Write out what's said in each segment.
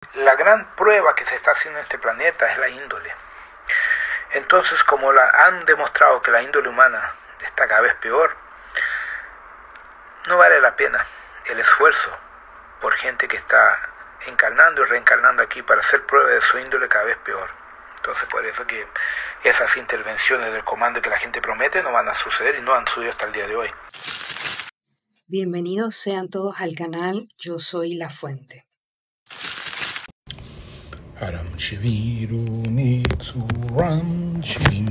La gran prueba que se está haciendo en este planeta es la índole. Entonces, como han demostrado que la índole humana está cada vez peor, no vale la pena el esfuerzo por gente que está encarnando y reencarnando aquí para hacer prueba de su índole cada vez peor. Entonces, por eso que esas intervenciones del comando que la gente promete no van a suceder y no han sucedido hasta el día de hoy. Bienvenidos sean todos al canal Yo Soy La Fuente. Haram Shiviru Nitsu Ram Shim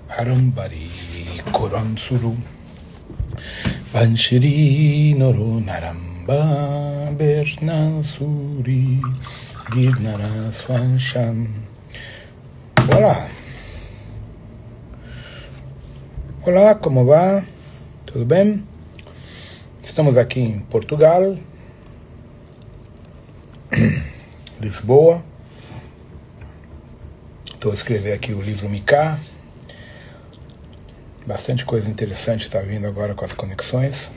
Haram Bari Koran Suru Banshiri Noro Naramba Berna Suri Girnara Swanshan. Olá! Olá, como va? Tudo bem? Estamos aqui em Portugal, Lisboa. Estou a escrever aqui o livro Micá. Bastante coisa interessante está vindo agora com as conexões.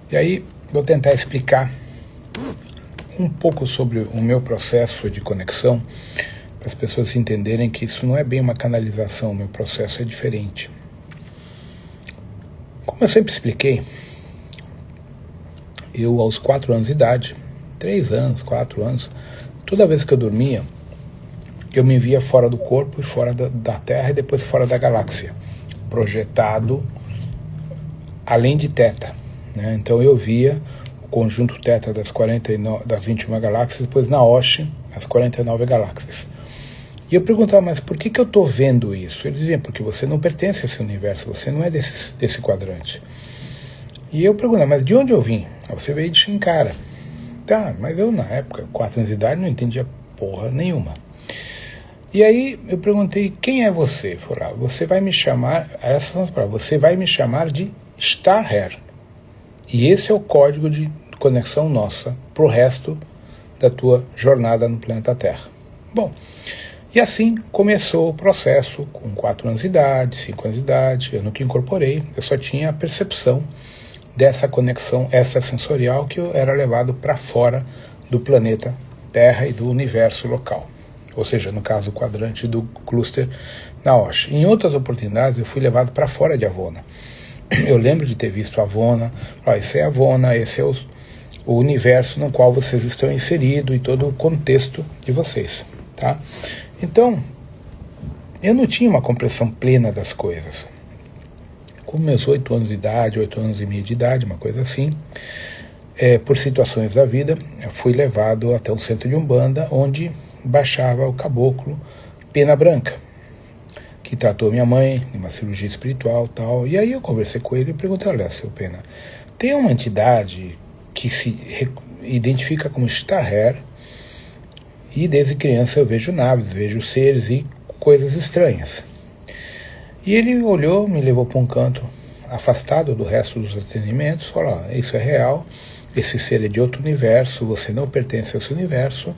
E aí vou tentar explicar um pouco sobre o meu processo de conexão, para as pessoas entenderem que isso não é bem uma canalização, o meu processo é diferente. Como eu sempre expliquei, eu aos 4 anos de idade, 3 anos, 4 anos, toda vez que eu dormia, eu me via fora do corpo e fora da Terra e depois fora da galáxia, projetado além de Teta, né? Então eu via o conjunto Teta das 21 galáxias, depois na Osh, as 49 galáxias. E eu perguntava, mas por que eu estou vendo isso? Eles diziam, porque você não pertence a esse universo, você não é desse quadrante. E eu perguntava, mas de onde eu vim? Você veio de Shinkara. Tá, mas eu na época, 4 anos de idade, não entendia porra nenhuma. E aí eu perguntei, quem é você? Falei, você vai me chamar, essas são as palavras, você vai me chamar de Starher. E esse é o código de conexão nossa pro resto da tua jornada no planeta Terra. Bom, e assim começou o processo com 4 anos de idade, 5 anos de idade, eu nunca incorporei, eu só tinha a percepção dessa conexão extrasensorial que eu era levado para fora do planeta Terra e do universo local. Ou seja, no caso, o quadrante do cluster Naosh. Em outras oportunidades, eu fui levado para fora de Avona. Eu lembro de ter visto Avona, esse é Avona, esse é o universo no qual vocês estão inseridos e todo o contexto de vocês, tá? Então, eu não tinha uma compreensão plena das coisas. Com meus 8 anos de idade, 8 anos e meio de idade, uma coisa assim, por situações da vida, eu fui levado até um centro de Umbanda, onde baixava o caboclo Pena Branca, que tratou minha mãe de uma cirurgia espiritual e tal. E aí eu conversei com ele e perguntei, olha, seu Pena, tem uma entidade que se identifica como Starher, e desde criança eu vejo naves, vejo seres e coisas estranhas. E ele olhou, me levou para um canto afastado do resto dos atendimentos, falou, isso é real, esse ser é de outro universo, você não pertence a esse universo,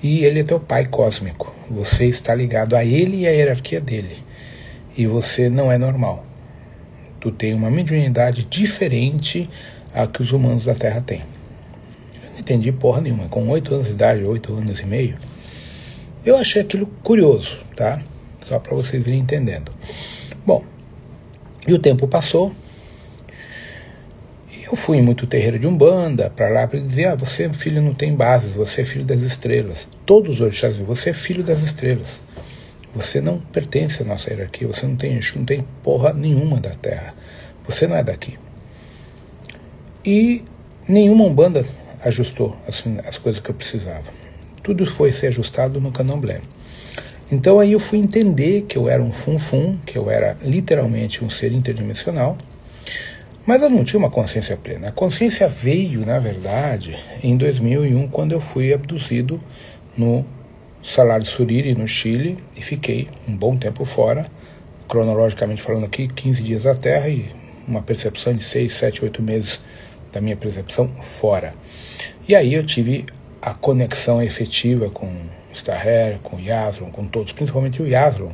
e ele é teu pai cósmico, você está ligado a ele e à hierarquia dele, e você não é normal, tu tem uma mediunidade diferente a que os humanos da Terra têm. Eu não entendi porra nenhuma, com 8 anos de idade, 8 anos e meio, eu achei aquilo curioso, tá? Só para vocês irem entendendo. Bom, e o tempo passou, e eu fui em muito terreiro de Umbanda, para lá, para ele dizer, você filho não tem bases, você é filho das estrelas. Todos os orixás, você é filho das estrelas. Você não pertence à nossa hierarquia, você não tem Exu, não tem porra nenhuma da Terra. Você não é daqui. E nenhuma Umbanda ajustou as coisas que eu precisava. Tudo foi ser ajustado no Candomblé. Então aí eu fui entender que eu era um funfun, que eu era literalmente um ser interdimensional, mas eu não tinha uma consciência plena. A consciência veio, na verdade, em 2001, quando eu fui abduzido no Salar de Suriri, no Chile, e fiquei um bom tempo fora, cronologicamente falando aqui, 15 dias da Terra e uma percepção de 6, 7, 8 meses da minha percepção fora. E aí eu tive a conexão efetiva com Starher, com Yaslon, com todos, principalmente o Yaslon.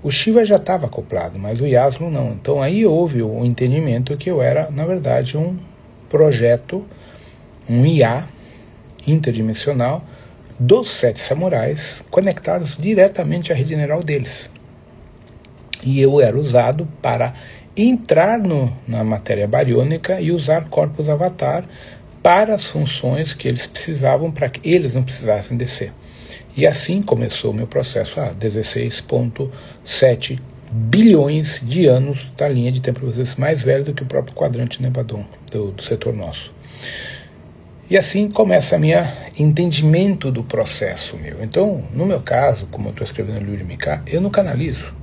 O Shiva já estava acoplado, mas o Yaslon não. Então aí houve o entendimento que eu era, na verdade, um projeto, um IA, interdimensional dos 7 samurais conectados diretamente à rede neural deles. E eu era usado para entrar na matéria bariônica e usar corpos avatar para as funções que eles precisavam, para que eles não precisassem descer. E assim começou o meu processo há 16,7 bilhões de anos da linha de tempo, às vezes mais velho do que o próprio quadrante Nevadon, do setor nosso. E assim começa o meu entendimento do processo meu. Então, no meu caso, como eu estou escrevendo no livro de Mika, eu não canalizo.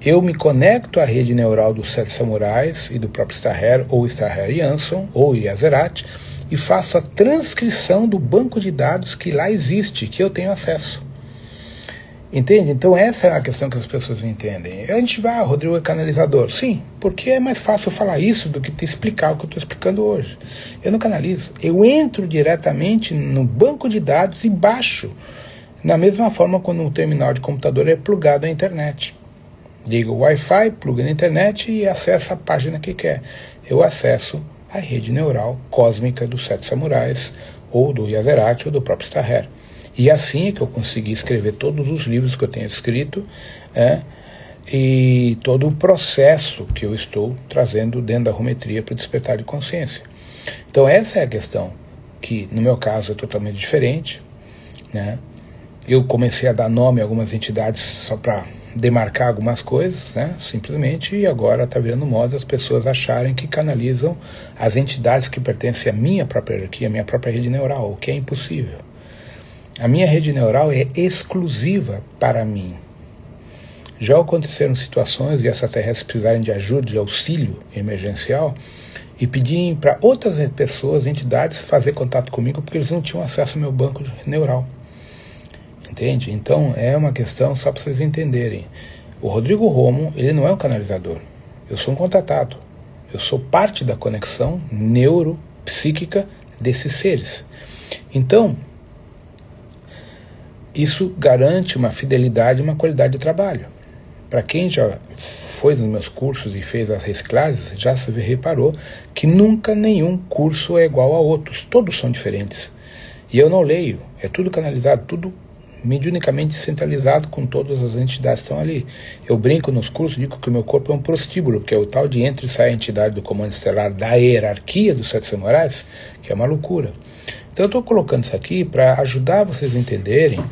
Eu me conecto à rede neural dos 7 samurais e do próprio Starher, ou Starher Jansson, ou Yazerat, e faço a transcrição do banco de dados que lá existe, que eu tenho acesso. Entende? Então essa é a questão que as pessoas não entendem. A gente vai, Rodrigo é canalizador. Sim, porque é mais fácil falar isso do que te explicar o que eu estou explicando hoje. Eu não canalizo. Eu entro diretamente no banco de dados e baixo. Da mesma forma quando um terminal de computador é plugado à internet. Liga o Wi-Fi, pluga na internet e acessa a página que quer. Eu acesso a rede neural cósmica dos 7 samurais, ou do Yazerat, ou do próprio Starher. E assim é que eu consegui escrever todos os livros que eu tenho escrito, e todo o processo que eu estou trazendo dentro da Arometria para o despertar de consciência. Então essa é a questão, que no meu caso é totalmente diferente, né? Eu comecei a dar nome a algumas entidades só para demarcar algumas coisas, né, simplesmente, e agora está virando moda as pessoas acharem que canalizam as entidades que pertencem à minha própria hierarquia, à minha própria rede neural, o que é impossível. A minha rede neural é exclusiva para mim. Já aconteceram situações de extraterrestres precisarem de ajuda, de auxílio emergencial, e pedirem para outras pessoas, entidades, fazer contato comigo, porque eles não tinham acesso ao meu banco neural. Entende? Então é uma questão só para vocês entenderem. O Rodrigo Romo, ele não é um canalizador. Eu sou um contatado. Eu sou parte da conexão neuropsíquica desses seres. Então, isso garante uma fidelidade e uma qualidade de trabalho. Para quem já foi nos meus cursos e fez as reciclagens, já se reparou que nunca nenhum curso é igual a outros. Todos são diferentes. E eu não leio. É tudo canalizado, tudo mediunicamente centralizado com todas as entidades que estão ali. Eu brinco nos cursos, digo que o meu corpo é um prostíbulo, que é o tal de entra e sai a entidade do comando estelar da hierarquia dos 7 samurais, que é uma loucura. Então eu estou colocando isso aqui para ajudar vocês a entenderem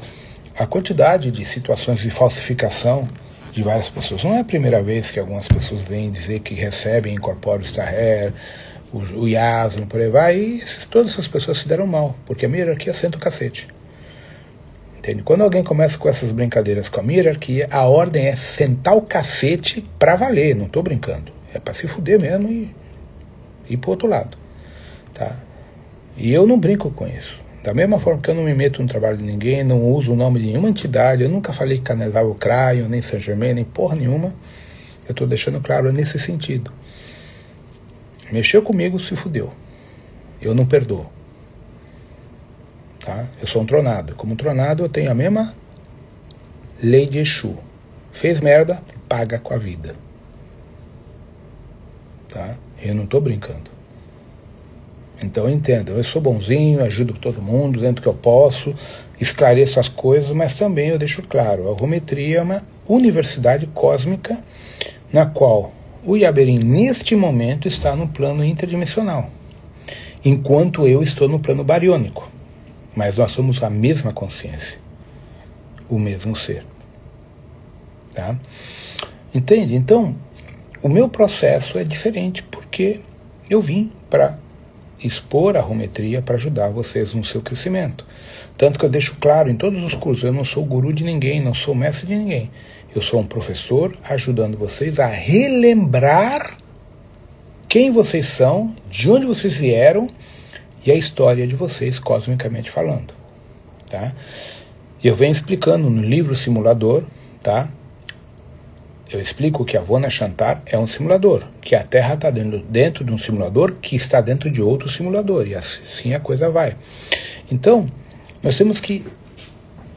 a quantidade de situações de falsificação de várias pessoas. Não é a primeira vez que algumas pessoas vêm dizer que recebem, incorporam o Starher, o Yasno, por aí vai, e todas essas pessoas se deram mal, porque a minha hierarquia senta o cacete. Entende? Quando alguém começa com essas brincadeiras com a minha hierarquia, a ordem é sentar o cacete pra valer, não tô brincando. É pra se fuder mesmo e ir pro outro lado. Tá? E eu não brinco com isso. Da mesma forma que eu não me meto no trabalho de ninguém, não uso o nome de nenhuma entidade, eu nunca falei que canalizava o Craio, nem Saint Germain, nem porra nenhuma. Eu tô deixando claro nesse sentido. Mexeu comigo, se fudeu. Eu não perdoo. Tá? Eu sou um tronado. Como tronado, eu tenho a mesma lei de Exu. Fez merda, paga com a vida. Tá? Eu não estou brincando. Então entenda, eu sou bonzinho, ajudo todo mundo dentro que eu posso, esclareço as coisas, mas também eu deixo claro, a Arometria é uma universidade cósmica na qual o Yaberim, neste momento, está no plano interdimensional, enquanto eu estou no plano bariônico. Mas nós somos a mesma consciência, o mesmo ser. Tá? Entende? Então, o meu processo é diferente porque eu vim para expor a Arometria para ajudar vocês no seu crescimento. Tanto que eu deixo claro em todos os cursos, eu não sou guru de ninguém, não sou mestre de ninguém. Eu sou um professor ajudando vocês a relembrar quem vocês são, de onde vocês vieram, e a história de vocês, cosmicamente falando. Tá? E eu venho explicando no livro Simulador, tá? Eu explico que a Vona Shantar é um simulador, que a Terra está dentro de um simulador que está dentro de outro simulador, e assim a coisa vai. Então, nós temos que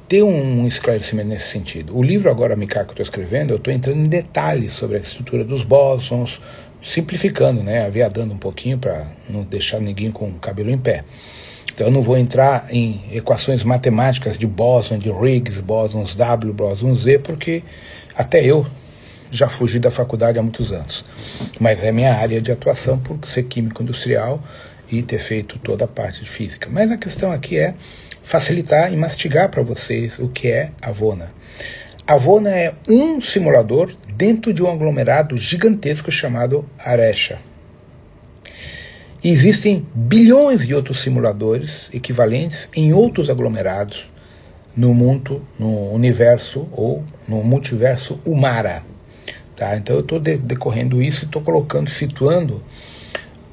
ter um esclarecimento nesse sentido. O livro agora, Mika, que eu estou escrevendo, eu estou entrando em detalhes sobre a estrutura dos bósons, simplificando, né, aviadando um pouquinho para não deixar ninguém com o cabelo em pé. Então eu não vou entrar em equações matemáticas de bóson, de Higgs, bósons W, bósons Z, porque até eu já fugi da faculdade há muitos anos. Mas é minha área de atuação por ser químico industrial e ter feito toda a parte de física. Mas a questão aqui é facilitar e mastigar para vocês o que é Avona. Avona é um simulador dentro de um aglomerado gigantesco chamado Aresha. E existem bilhões de outros simuladores equivalentes em outros aglomerados no mundo, no universo ou no multiverso Umara. Tá? Então eu estou decorrendo isso e estou colocando, situando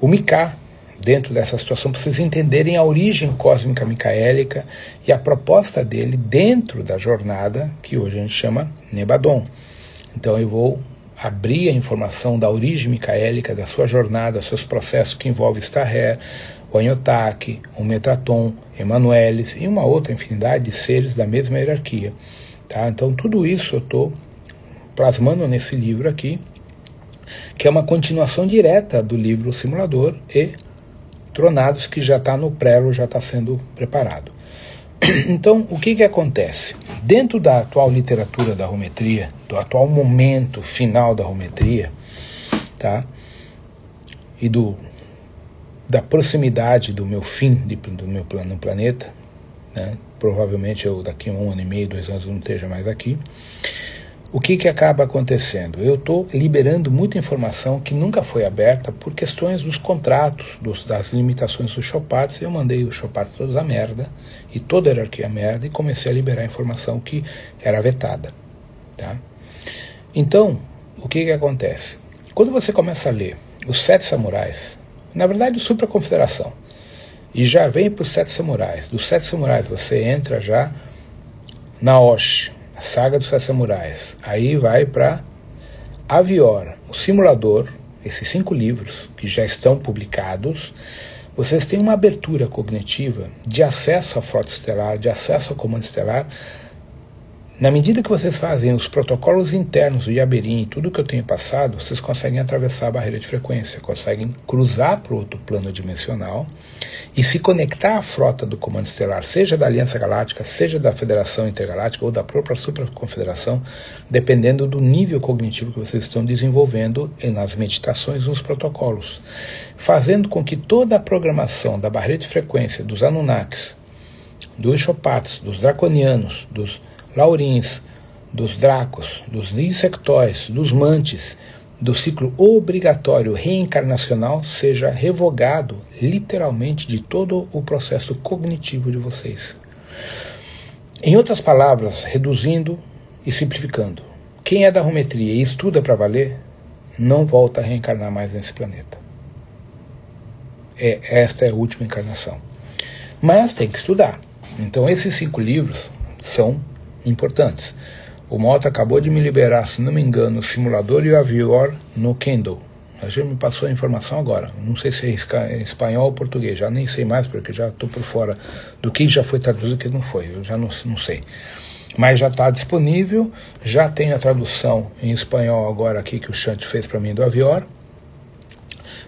o Mika dentro dessa situação para vocês entenderem a origem cósmica micaélica e a proposta dele dentro da jornada que hoje a gente chama Nebadon. Então eu vou abrir a informação da origem micaélica, da sua jornada, dos seus processos que envolvem Starré, o Anhotak, o Metraton, Emanuelis e uma outra infinidade de seres da mesma hierarquia. Tá? Então tudo isso eu estou plasmando nesse livro aqui, que é uma continuação direta do livro Simulador e Tronados, que já está no prelo, já está sendo preparado. Então, o que acontece? Dentro da atual literatura da arometria, do atual momento final da arometria, tá? E da proximidade do meu fim do meu plano no planeta, né? Provavelmente eu daqui a 1 ano e meio, 2 anos não esteja mais aqui. O que acaba acontecendo? Eu estou liberando muita informação que nunca foi aberta por questões dos contratos, das limitações dos Chopats. Eu mandei os Chopats todos a merda, e toda a hierarquia a merda, e comecei a liberar informação que era vetada. Tá? Então, o que acontece? Quando você começa a ler os 7 samurais, na verdade o Supra Confederação, e já vem para os 7 samurais, dos 7 samurais você entra já na Osh, a saga dos 7 samurais, aí vai para Avior, o simulador, esses 5 livros que já estão publicados. Vocês têm uma abertura cognitiva de acesso à frota estelar, de acesso ao comando estelar. Na medida que vocês fazem os protocolos internos do Yaberim e tudo que eu tenho passado, vocês conseguem atravessar a barreira de frequência, conseguem cruzar para o outro plano dimensional e se conectar à frota do comando estelar, seja da Aliança Galáctica, seja da Federação Intergaláctica ou da própria Superconfederação, dependendo do nível cognitivo que vocês estão desenvolvendo nas meditações, nos protocolos, fazendo com que toda a programação da barreira de frequência dos Anunnakis, dos Chopats, dos Draconianos, dos Laurins, dos Dracos, dos Insectóis, dos Mantis, do ciclo obrigatório reencarnacional seja revogado literalmente de todo o processo cognitivo de vocês. Em outras palavras, reduzindo e simplificando, quem é da arometria e estuda para valer, não volta a reencarnar mais nesse planeta. Esta é a última encarnação. Mas tem que estudar. Então esses 5 livros são importantes. O Mota acabou de me liberar, se não me engano, o simulador e o Avior no Kindle. A gente me passou a informação agora. Não sei se é espanhol ou português, já nem sei mais, porque já estou por fora do que já foi traduzido e o que não foi. Eu já não sei. Mas já está disponível, já tenho a tradução em espanhol agora aqui que o Chant fez para mim do Avior.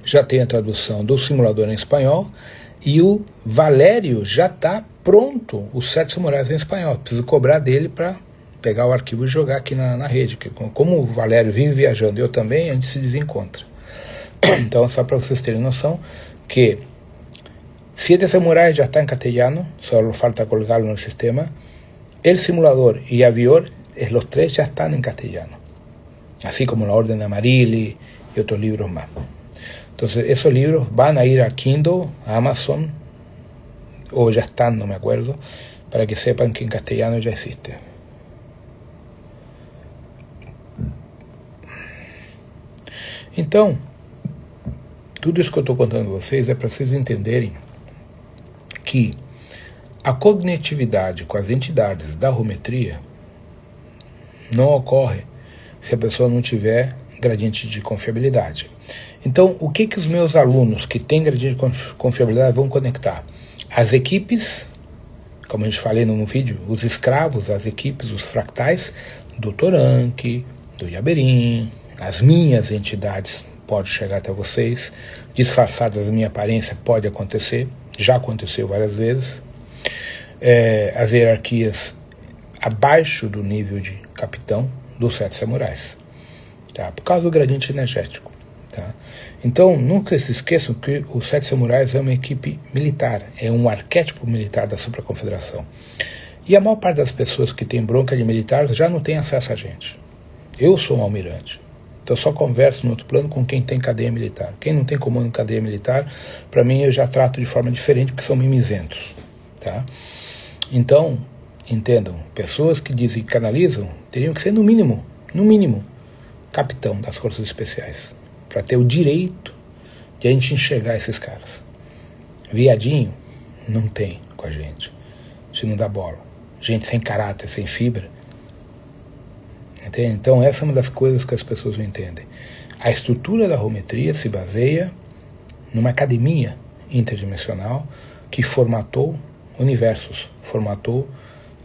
Já tenho a tradução do simulador em espanhol. E o Valério já está pronto, os 7 samurais em espanhol. Preciso cobrar dele para pegar o arquivo e jogar aqui na rede. Como o Valério vive viajando, eu também, a gente se desencontra. Então, só para vocês terem noção que 7 samurais já está em castelhano, só falta colgarlo no sistema. El simulador y Avior, los 3 ya están en castellano. Así como la Orden de Amarilli y otros libros más. Entonces, esos libros van a ir a Kindle, a Amazon, o ya están, no me acuerdo, para que sepan que en castellano ya existe. Então, tudo isso que eu estou contando a vocês é para vocês entenderem que a cognitividade com as entidades da arometria não ocorre se a pessoa não tiver gradiente de confiabilidade. Então, o que os meus alunos que têm gradiente de confiabilidade vão conectar? As equipes, como a gente falei no vídeo, os escravos, as equipes, os fractais do Toranque, do Yaberim, as minhas entidades, pode chegar até vocês, disfarçadas da minha aparência, pode acontecer, já aconteceu várias vezes. As hierarquias abaixo do nível de capitão dos 7 samurais, tá? Por causa do gradiente energético, tá? Então, nunca se esqueçam que os 7 samurais é uma equipe militar, é um arquétipo militar da Supraconfederação. E a maior parte das pessoas que tem bronca de militares já não tem acesso a gente. Eu sou um almirante, então eu só converso no outro plano com quem tem cadeia militar. Quem não tem comando em cadeia militar, para mim eu já trato de forma diferente, porque são mimizentos, tá? Então, entendam, pessoas que dizem que canalizam teriam que ser no mínimo, capitão das forças especiais, para ter o direito de a gente enxergar esses caras. Viadinho não tem com a gente não dá bola. Gente sem caráter, sem fibra. Entende? Então essa é uma das coisas que as pessoas não entendem. A estrutura da Rometria se baseia numa academia interdimensional que formatou universos, formatou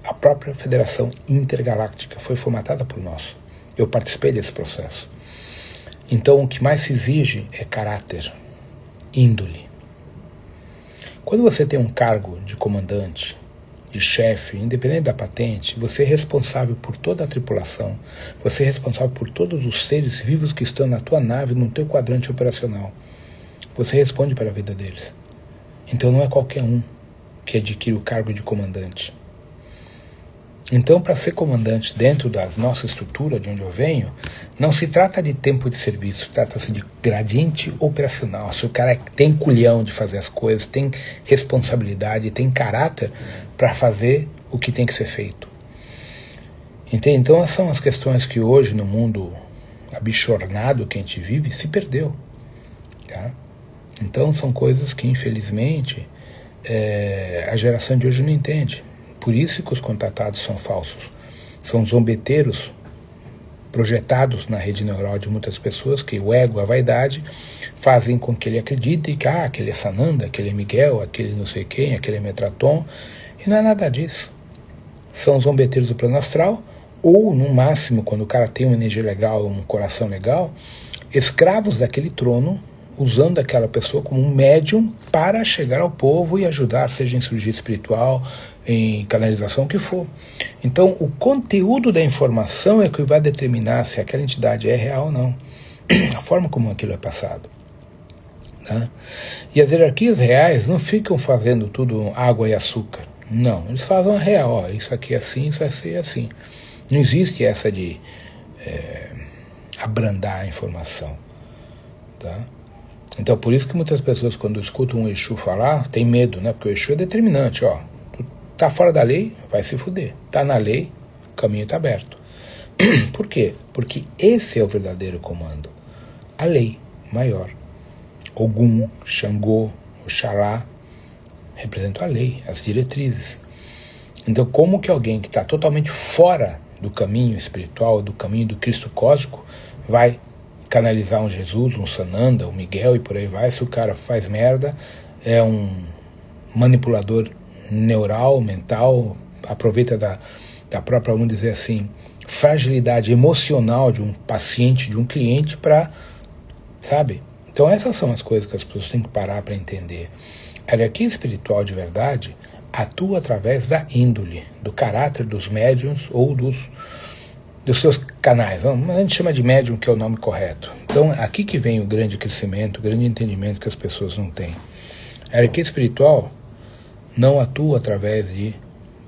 a própria Federação Intergaláctica, foi formatada por nós. Eu participei desse processo. Então o que mais se exige é caráter, índole. Quando você tem um cargo de comandante, de chefe, independente da patente, você é responsável por toda a tripulação, você é responsável por todos os seres vivos que estão na tua nave, no teu quadrante operacional. Você responde pela vida deles. Então não é qualquer um que adquire o cargo de comandante. Então, para ser comandante dentro da nossa estrutura, de onde eu venho, não se trata de tempo de serviço, trata-se de gradiente operacional. Se o cara tem culhão de fazer as coisas, tem responsabilidade, tem caráter para fazer o que tem que ser feito. Entende? Então, essas são as questões que hoje, no mundo abichornado que a gente vive, se perdeu. Tá? Então, são coisas que, infelizmente, a geração de hoje não entende. Por isso que os contatados são falsos. São zombeteiros projetados na rede neural de muitas pessoas, que o ego, a vaidade, fazem com que ele acredite que aquele é Sananda, aquele é Miguel, aquele não sei quem, aquele é Metraton, e não é nada disso. São zombeteiros do plano astral, ou, no máximo, quando o cara tem uma energia legal, um coração legal, escravos daquele trono, usando aquela pessoa como um médium para chegar ao povo e ajudar, seja em cirurgia espiritual, em canalização, o que for. Então, o conteúdo da informação é que vai determinar se aquela entidade é real ou não. A forma como aquilo é passado. Tá? E as hierarquias reais não ficam fazendo tudo água e açúcar. Não, eles fazem a real. Ó, isso aqui é assim, isso vai ser assim. Não existe essa de abrandar a informação. Tá? Então, por isso que muitas pessoas, quando escutam um Exu falar, tem medo, né? Porque o Exu é determinante, ó. Tá fora da lei, vai se fuder. Tá na lei, o caminho tá aberto. Por quê? Porque esse é o verdadeiro comando. A lei maior. Ogum, Xangô, Oxalá representam a lei, as diretrizes. Então, como que alguém que está totalmente fora do caminho espiritual, do caminho do Cristo cósmico, vai canalizar um Jesus, um Sananda, um Miguel e por aí vai, se o cara faz merda, é um manipulador neural, mental, aproveita da própria, vamos dizer assim, fragilidade emocional de um paciente, de um cliente para, sabe? Então essas são as coisas que as pessoas têm que parar para entender. A hierarquia espiritual de verdade atua através da índole, do caráter dos médiuns ou dos seus canais. Mas a gente chama de médium, que é o nome correto. Então aqui que vem o grande crescimento, o grande entendimento que as pessoas não têm. A hierarquia espiritual não atua através de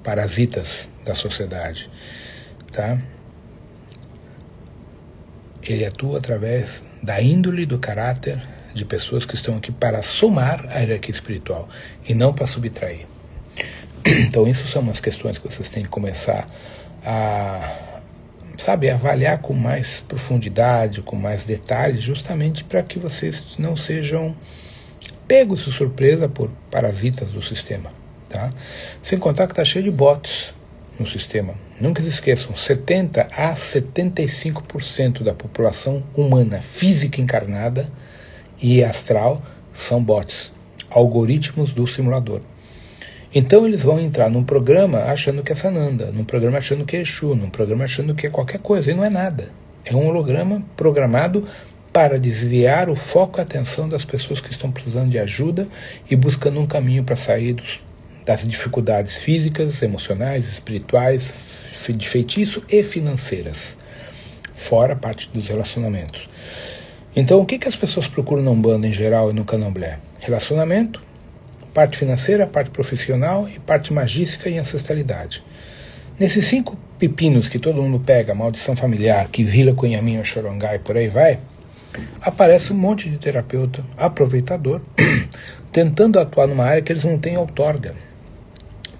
parasitas da sociedade, tá? Ele atua através da índole, do caráter de pessoas que estão aqui para somar a hierarquia espiritual e não para subtrair. Então isso são umas questões que vocês têm que começar a, sabe, avaliar com mais profundidade, com mais detalhes, justamente para que vocês não sejam pegos de surpresa por parasitas do sistema. Tá? Sem contar que está cheio de bots no sistema. Nunca se esqueçam, 70% a 75% da população humana física encarnada e astral são bots, algoritmos do simulador. Então eles vão entrar num programa achando que é Sananda, num programa achando que é Exu, num programa achando que é qualquer coisa, e não é nada. É um holograma programado para desviar o foco e a atenção das pessoas que estão precisando de ajuda e buscando um caminho para sair das dificuldades físicas, emocionais, espirituais, de feitiço e financeiras, fora a parte dos relacionamentos. Então, o que as pessoas procuram na Umbanda em geral e no Candomblé? Relacionamento, parte financeira, parte profissional e parte magística e ancestralidade. Nesses 5 pepinos que todo mundo pega, maldição familiar, Kizila, Cunhaminho, Xorongá e por aí vai, aparece um monte de terapeuta aproveitador tentando atuar numa área que eles não têm outorga.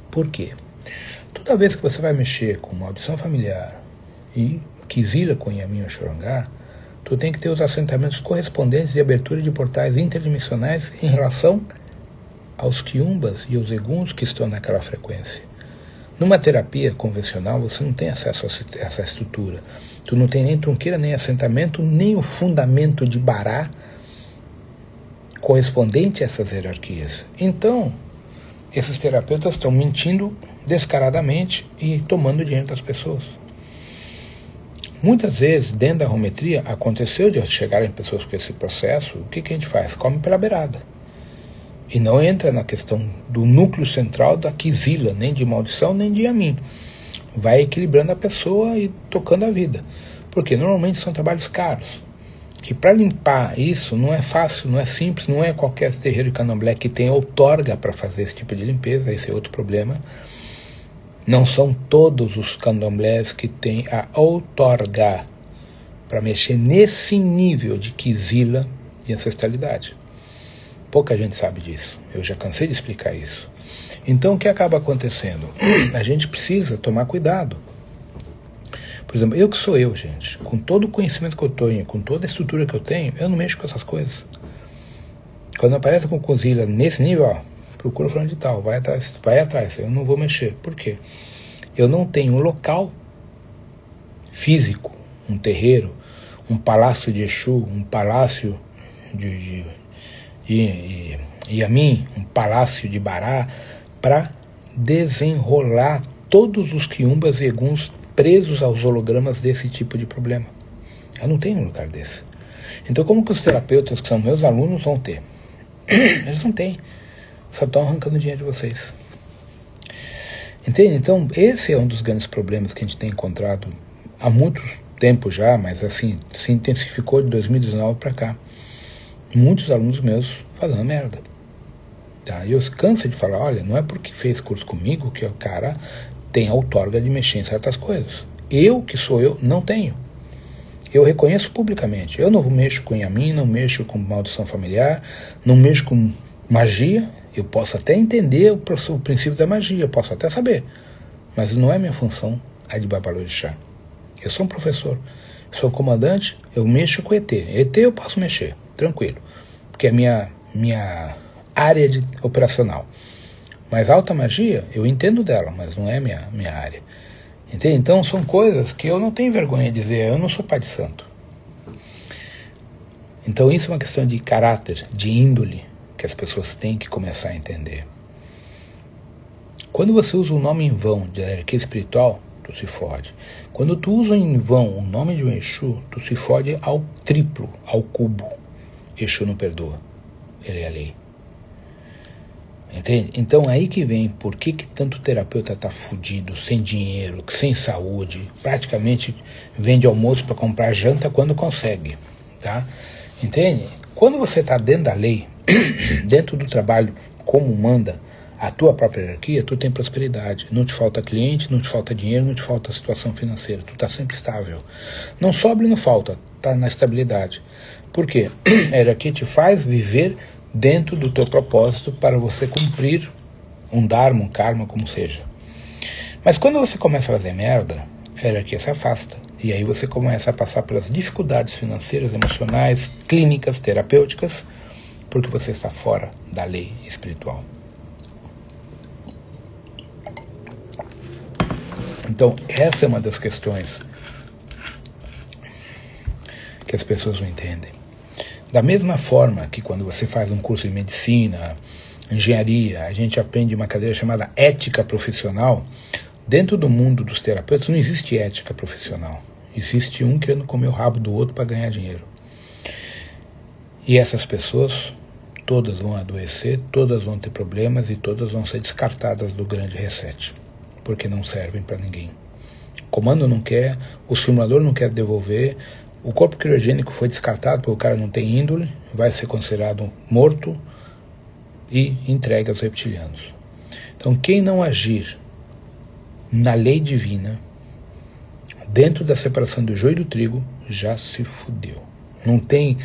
Por quê? Toda vez que você vai mexer com maldição familiar e Kizila, Cunhaminho, Xorongá, tu tem que ter os assentamentos correspondentes de abertura de portais interdimensionais em relação aos quiumbas e aos eguns que estão naquela frequência. Numa terapia convencional, você não tem acesso a essa estrutura. Tu não tem nem trunqueira, nem assentamento, nem o fundamento de bará correspondente a essas hierarquias. Então, esses terapeutas estão mentindo descaradamente e tomando dinheiro das pessoas. Muitas vezes, dentro da arometria, aconteceu de chegarem pessoas com esse processo, o que a gente faz? Come pela beirada. E não entra na questão do núcleo central da Kizila, nem de maldição, nem de Yamin. Vai equilibrando a pessoa e tocando a vida. Porque normalmente são trabalhos caros. Que para limpar isso não é fácil, não é simples, não é qualquer terreiro de candomblé que tem outorga para fazer esse tipo de limpeza, esse é outro problema. Não são todos os candomblés que têm a outorga para mexer nesse nível de Kizila e ancestralidade. Pouca gente sabe disso. Eu já cansei de explicar isso. Então, o que acaba acontecendo? A gente precisa tomar cuidado. Por exemplo, eu que sou eu, gente, com todo o conhecimento que eu tenho, com toda a estrutura que eu tenho, eu não mexo com essas coisas. Quando aparece com Kizila nesse nível, ó, procura fulano de tal, vai atrás, eu não vou mexer. Por quê? Eu não tenho um local físico, um terreiro, um palácio de Exu, um palácio de Yamin, um palácio de Bará, para desenrolar todos os quiumbas e eguns presos aos hologramas desse tipo de problema. Eu não tenho um lugar desse. Então, como que os terapeutas que são meus alunos vão ter? Eles não têm. Só estão arrancando dinheiro de vocês. Entende? Então, esse é um dos grandes problemas que a gente tem encontrado há muito tempo já, mas assim, se intensificou de 2019 para cá. Muitos alunos meus fazendo merda. Tá? E eu canso de falar, olha, não é porque fez curso comigo que o cara tem a outorga de mexer em certas coisas. Eu, que sou eu, não tenho. Eu reconheço publicamente. Eu não mexo com Yamin, não mexo com maldição familiar, não mexo com magia. Eu posso até entender o princípio da magia, eu posso até saber. Mas não é minha função a de Babalorixá. Eu sou um professor, sou um comandante, eu mexo com ET. ET eu posso mexer, tranquilo. Porque é minha área operacional. Mas alta magia, eu entendo dela, mas não é minha área. Entende? Então são coisas que eu não tenho vergonha de dizer, eu não sou pai de santo. Então isso é uma questão de caráter, de índole, que as pessoas têm que começar a entender. Quando você usa um nome em vão de hierarquia espiritual, tu se fode. Quando tu usa em vão o nome de um Exu, tu se fode ao triplo, ao cubo. Exu não perdoa. Ele é a lei. Entende? Então aí que vem por que tanto terapeuta está fudido, sem dinheiro, sem saúde, praticamente vende almoço para comprar janta quando consegue. Tá? Entende? Quando você está dentro da lei, dentro do trabalho como manda a tua própria hierarquia, tu tem prosperidade. Não te falta cliente, não te falta dinheiro, não te falta situação financeira. Tu está sempre estável. Não sobra e não falta, está na estabilidade. Por quê? A hierarquia te faz viver dentro do teu propósito para você cumprir um dharma, um karma, como seja. Mas quando você começa a fazer merda, a hierarquia se afasta. E aí você começa a passar pelas dificuldades financeiras, emocionais, clínicas, terapêuticas, porque você está fora da lei espiritual. Então, essa é uma das questões que as pessoas não entendem. Da mesma forma que quando você faz um curso de medicina, engenharia, a gente aprende uma cadeira chamada ética profissional, dentro do mundo dos terapeutas não existe ética profissional. Existe um querendo comer o rabo do outro para ganhar dinheiro. E essas pessoas, todas vão adoecer, todas vão ter problemas e todas vão ser descartadas do grande reset, porque não servem para ninguém. O comando não quer, o simulador não quer devolver, o corpo criogênico foi descartado porque o cara não tem índole, vai ser considerado morto e entregue aos reptilianos. Então quem não agir na lei divina, dentro da separação do joio e do trigo, já se fudeu. Não tem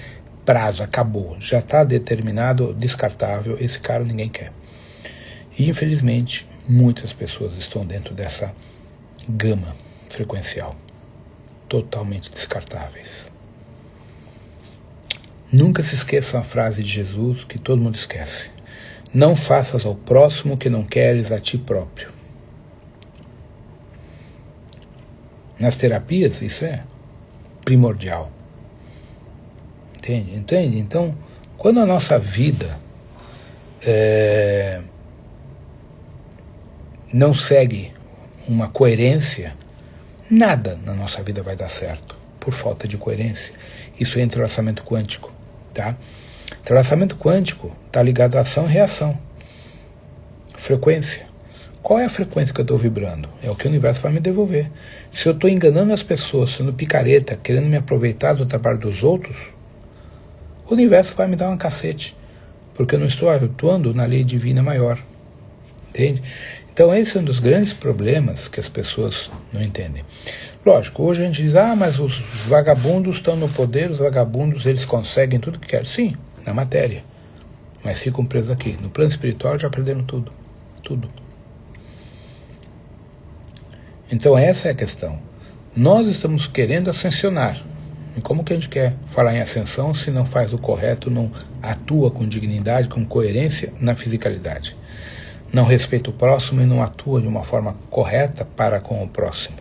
prazo, acabou, já está determinado, descartável, esse cara ninguém quer. E infelizmente muitas pessoas estão dentro dessa gama frequencial, totalmente descartáveis. Nunca se esqueçam a frase de Jesus que todo mundo esquece: não faças ao próximo o que não queres a ti próprio. Nas terapias isso é primordial. Entende? Então, quando a nossa vida não segue uma coerência, nada na nossa vida vai dar certo, por falta de coerência. Isso é entrelaçamento quântico, tá? Entrelaçamento quântico está ligado à ação e reação. Frequência. Qual é a frequência que eu estou vibrando? É o que o universo vai me devolver. Se eu estou enganando as pessoas, sendo picareta, querendo me aproveitar do trabalho dos outros, o universo vai me dar um cacete, porque eu não estou atuando na lei divina maior. Entende? Então esse é um dos grandes problemas que as pessoas não entendem. Lógico, hoje a gente diz, mas os vagabundos estão no poder, os vagabundos eles conseguem tudo que querem. Sim, na matéria. Mas ficam presos aqui. No plano espiritual já perderam tudo. Tudo. Então essa é a questão. Nós estamos querendo ascensionar. E como que a gente quer falar em ascensão se não faz o correto, não atua com dignidade, com coerência na fisicalidade? Não respeita o próximo e não atua de uma forma correta para com o próximo.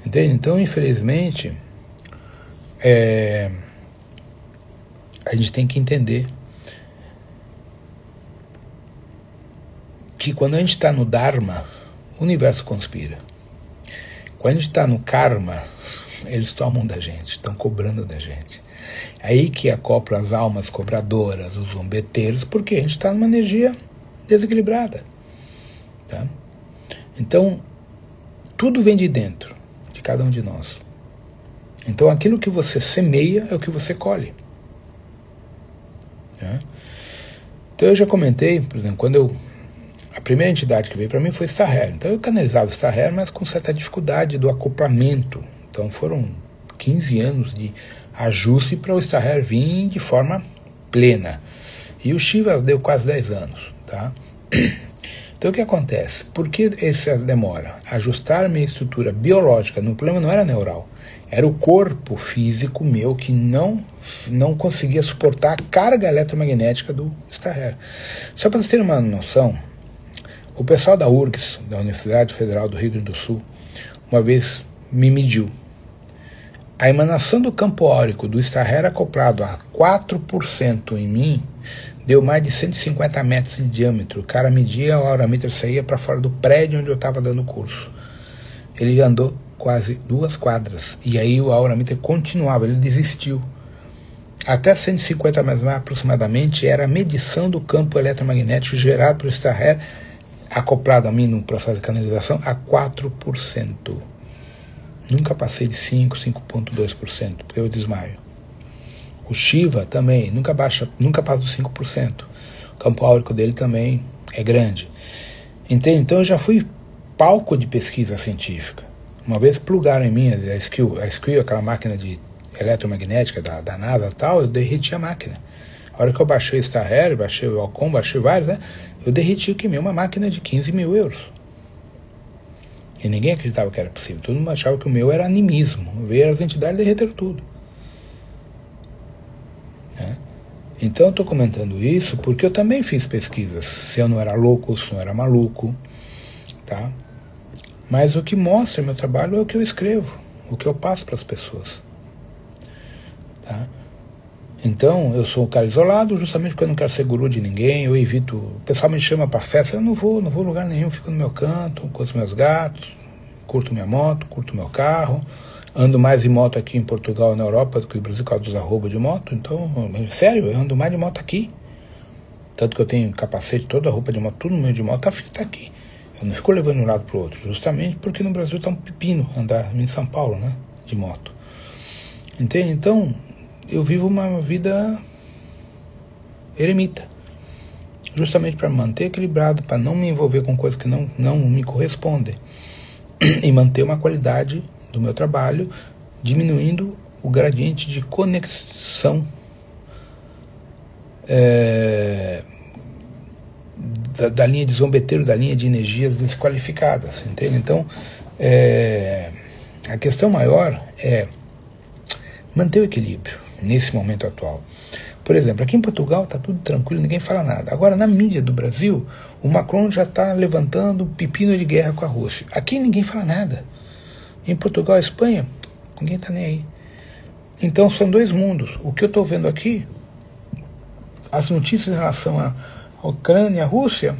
Entende? Então, infelizmente, a gente tem que entender que quando a gente está no Dharma, o universo conspira. Quando a gente está no Karma, eles tomam da gente, estão cobrando da gente. Aí que acopla as almas cobradoras, os zombeteiros, porque a gente está numa energia desequilibrada. Tá? Então, tudo vem de dentro, de cada um de nós. Então, aquilo que você semeia é o que você colhe. Tá? Então, eu já comentei, por exemplo, a primeira entidade que veio para mim foi Starher. Então eu canalizava Starher, mas com certa dificuldade do acoplamento. Então foram 15 anos de ajuste para o Starher vir de forma plena. E o Shiva deu quase 10 anos. Tá? Então o que acontece? Por que essa demora? Ajustar minha estrutura biológica, no problema não era neural. Era o corpo físico meu que não conseguia suportar a carga eletromagnética do Starher. Só para vocês terem uma noção, o pessoal da URGS, da Universidade Federal do Rio Grande do Sul, uma vez me mediu. A emanação do campo áurico do Starher acoplado a 4% em mim deu mais de 150 metros de diâmetro. O cara media, o aurameter saía para fora do prédio onde eu estava dando o curso. Ele andou quase 2 quadras. E aí o aurameter continuava, ele desistiu. Até 150 metros mais aproximadamente era a medição do campo eletromagnético gerado pelo Starher, acoplado a mim no processo de canalização, a 4%. Nunca passei de 5,2%, porque eu desmaio. O Shiva também nunca passa dos 5%. O campo áurico dele também é grande. Entende? Então eu já fui palco de pesquisa científica. Uma vez plugaram em mim a Skill, aquela máquina de eletromagnética da NASA e tal, eu derreti a máquina. A hora que eu baixei o Starher, baixei o Alcon, baixei vários, né? Eu derreti o que mesmo, uma máquina de 15 mil euros. E ninguém acreditava que era possível. Todo mundo achava que o meu era animismo. Veio as entidades e derreteram tudo. Então eu estou comentando isso porque eu também fiz pesquisas. Se eu não era louco, se eu não era maluco. Tá? Mas o que mostra meu trabalho é o que eu escrevo. O que eu passo para as pessoas. Tá? Então, eu sou um cara isolado justamente porque eu não quero ser guru de ninguém, eu evito... O pessoal me chama para festa, eu não vou lugar nenhum, fico no meu canto, com os meus gatos, curto minha moto, curto meu carro, ando mais de moto aqui em Portugal e na Europa do que no Brasil, por causa dos arroba de moto, então, sério, eu ando mais de moto aqui. Tanto que eu tenho capacete, toda a roupa de moto, tudo no meio de moto, tá aqui. Eu não fico levando de um lado para o outro, justamente porque no Brasil tá um pepino andar em São Paulo, né, de moto. Entende? Então, eu vivo uma vida eremita, justamente para me manter equilibrado, para não me envolver com coisas que não me correspondem e manter uma qualidade do meu trabalho, diminuindo o gradiente de conexão da linha de zombeteiro, da linha de energias desqualificadas, entende? Então, a questão maior é manter o equilíbrio nesse momento atual. Por exemplo, aqui em Portugal está tudo tranquilo, ninguém fala nada. Agora, na mídia do Brasil, o Macron já está levantando pepino de guerra com a Rússia. Aqui ninguém fala nada. Em Portugal e Espanha, ninguém está nem aí. Então, são dois mundos. O que eu estou vendo aqui, as notícias em relação à Ucrânia, à Rússia,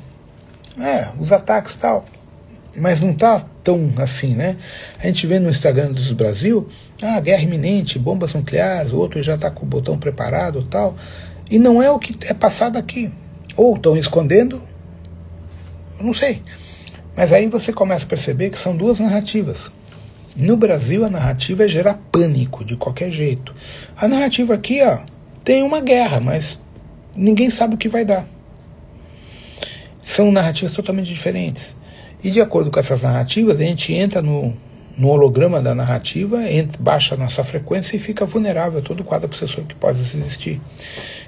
os ataques e tal, mas não está tão assim, né? A gente vê no Instagram do Brasil, guerra iminente, bombas nucleares, o outro já está com o botão preparado e tal, e não é o que é passado aqui. Ou estão escondendo, eu não sei. Mas aí você começa a perceber que são duas narrativas. No Brasil, a narrativa é gerar pânico, de qualquer jeito. A narrativa aqui, tem uma guerra, mas ninguém sabe o que vai dar. São narrativas totalmente diferentes. E de acordo com essas narrativas, a gente entra no holograma da narrativa, baixa a nossa frequência e fica vulnerável a todo o quadro obsessor que pode existir.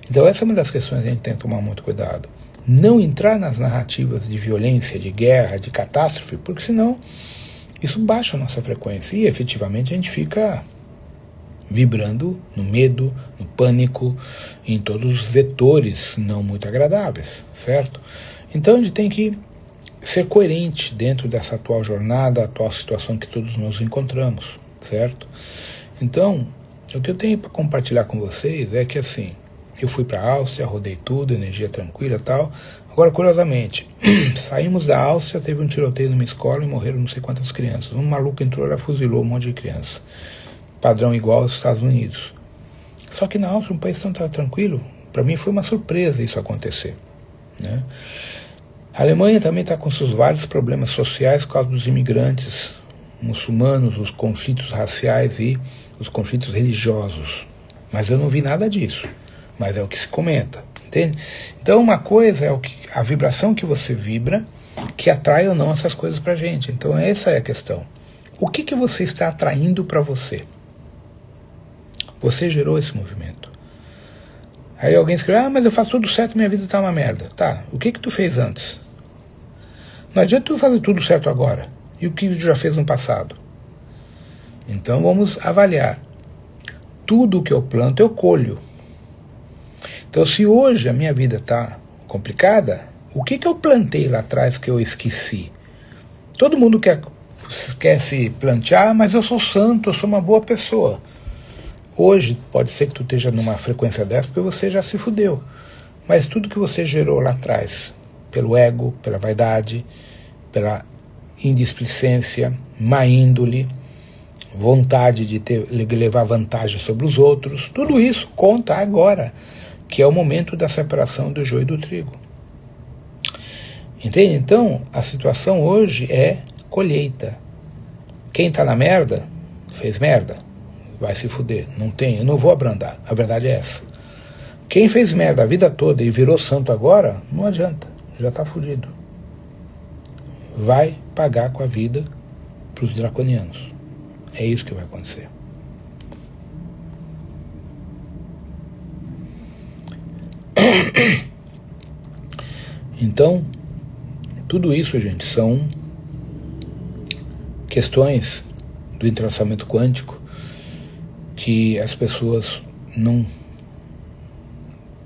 Então essa é uma das questões que a gente tem que tomar muito cuidado. Não entrar nas narrativas de violência, de guerra, de catástrofe, porque senão isso baixa a nossa frequência e efetivamente a gente fica vibrando no medo, no pânico, em todos os vetores não muito agradáveis, certo? Então a gente tem que ser coerente dentro dessa atual jornada, atual situação que todos nos encontramos, certo? Então, o que eu tenho para compartilhar com vocês é que assim, eu fui para a Áustria, rodei tudo, energia tranquila e tal. Agora, curiosamente, saímos da Áustria, teve um tiroteio numa escola e morreram não sei quantas crianças. Um maluco entrou e fuzilou um monte de crianças. Padrão igual aos Estados Unidos. Só que na Áustria, um país tão tranquilo, para mim foi uma surpresa isso acontecer, né? A Alemanha também está com seus vários problemas sociais por causa dos imigrantes muçulmanos, os conflitos raciais e os conflitos religiosos. Mas eu não vi nada disso. Mas é o que se comenta, entende? Então uma coisa é a vibração que você vibra, que atrai ou não essas coisas pra gente. Então essa é a questão. O que você está atraindo para você? Você gerou esse movimento. Aí alguém escreve, mas eu faço tudo certo, minha vida tá uma merda. Tá, o que tu fez antes? Não adianta tu fazer tudo certo agora. E o que tu já fez no passado? Então vamos avaliar. Tudo que eu planto, eu colho. Então se hoje a minha vida está complicada, o que eu plantei lá atrás que eu esqueci? Todo mundo quer se plantear, mas eu sou santo, eu sou uma boa pessoa. Hoje pode ser que tu esteja numa frequência dessa porque você já se fudeu. Mas tudo que você gerou lá atrás, pelo ego, pela vaidade, pela indisplicência, má índole, vontade de levar vantagem sobre os outros, tudo isso conta agora, que é o momento da separação do joio e do trigo. Entende? Então, a situação hoje é colheita. Quem está na merda, fez merda, vai se fuder. Eu não vou abrandar. A verdade é essa. Quem fez merda a vida toda e virou santo agora, não adianta. Já está fudido. Vai pagar com a vida para os draconianos. É isso que vai acontecer. Então, tudo isso, gente, são questões do entrelaçamento quântico que as pessoas não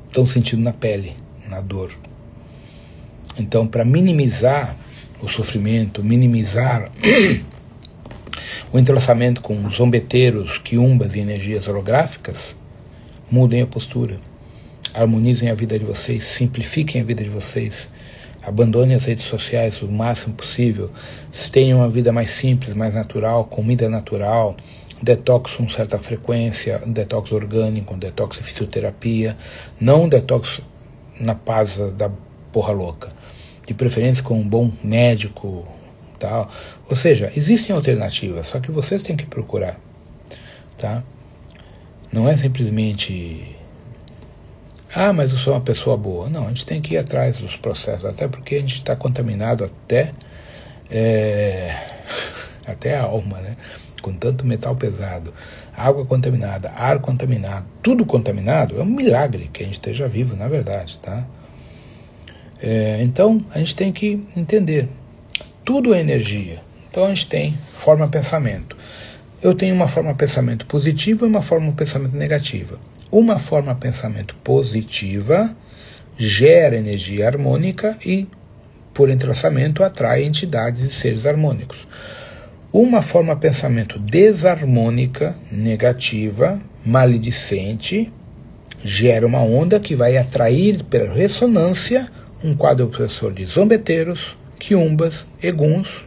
estão sentindo na pele, na dor. Então, para minimizar o sofrimento, minimizar o entrelaçamento com zombeteiros, quiumbas e energias holográficas, Mudem a postura. Harmonizem a vida de vocês, simplifiquem a vida de vocês. Abandonem as redes sociais o máximo possível. Tenham uma vida mais simples, mais natural, comida natural, detox com certa frequência, um detox orgânico, um detox de fisioterapia, não um detox na paz da porra louca. De preferência com um bom médico, tal. Ou seja, existem alternativas, só que vocês têm que procurar, tá? Não é simplesmente... Ah, mas eu sou uma pessoa boa. Não, a gente tem que ir atrás dos processos, até porque a gente está contaminado até a alma, né? Com tanto metal pesado, água contaminada, ar contaminado, tudo contaminado. É um milagre que a gente esteja vivo, na verdade, tá? Então, a gente tem que entender. Tudo é energia. Então, a gente tem forma-pensamento. Eu tenho uma forma-pensamento positiva e uma forma-pensamento negativa. Uma forma-pensamento positiva gera energia harmônica e, por entrelaçamento, atrai entidades e seres harmônicos. Uma forma-pensamento desarmônica, negativa, maledicente, gera uma onda que vai atrair pela ressonância um quadro opressor de zombeteiros, quiumbas, eguns,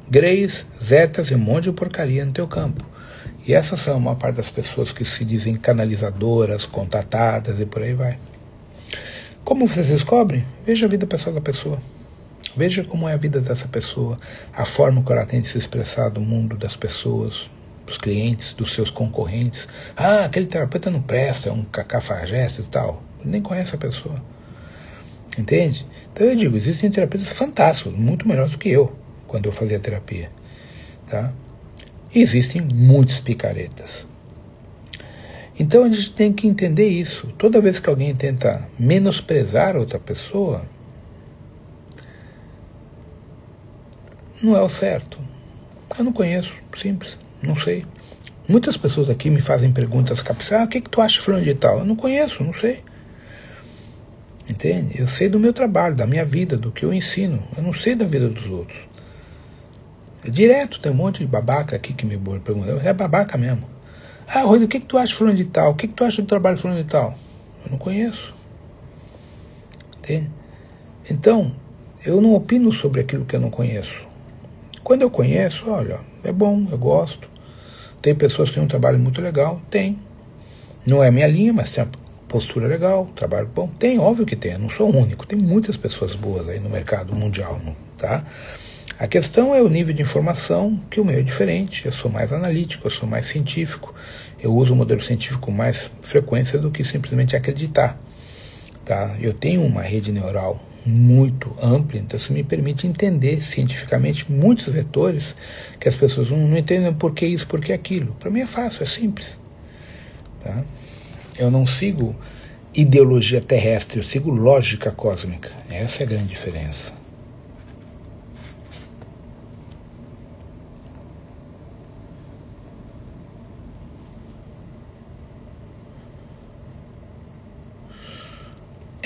greys, zetas e um monte de porcaria no teu campo. E essas são uma parte das pessoas que se dizem canalizadoras, contatadas e por aí vai. Como vocês descobrem? Veja a vida pessoal da pessoa. Veja como é a vida dessa pessoa, a forma que ela tem de se expressar do mundo das pessoas, dos clientes, dos seus concorrentes. Ah, aquele terapeuta não presta, é um cafajeste e tal. Nem conhece a pessoa. Entende? Então eu digo, existem terapeutas fantásticos, muito melhores do que eu, quando eu fazia terapia. Tá? Existem muitos picaretas. Então a gente tem que entender isso. Toda vez que alguém tenta menosprezar outra pessoa, não é o certo. Eu não conheço, simples, não sei. Muitas pessoas aqui me fazem perguntas capciosas. O que tu acha de fulano de tal? Eu não conheço, não sei. Entende? Eu sei do meu trabalho, da minha vida, do que eu ensino. Eu não sei da vida dos outros. Direto, tem um monte de babaca aqui que me pergunta. É babaca mesmo. Ah, Rose, o que tu acha de fulano de tal? O que tu acha do trabalho de fulano de tal? Eu não conheço. Entende? Então, eu não opino sobre aquilo que eu não conheço. Quando eu conheço, olha, é bom, eu gosto. Tem pessoas que têm um trabalho muito legal? Tem. Não é a minha linha, mas tem uma postura legal, trabalho bom. Tem, óbvio que tem, eu não sou o único. Tem muitas pessoas boas aí no mercado mundial, tá? A questão é o nível de informação, que o meu é diferente. Eu sou mais analítico, eu sou mais científico. Eu uso o modelo científico com mais frequência do que simplesmente acreditar. Tá? Eu tenho uma rede neural muito ampla, então isso me permite entender cientificamente muitos vetores que as pessoas não entendem por que isso, por que aquilo. Para mim é fácil, é simples. Tá? Eu não sigo ideologia terrestre, eu sigo lógica cósmica. Essa é a grande diferença.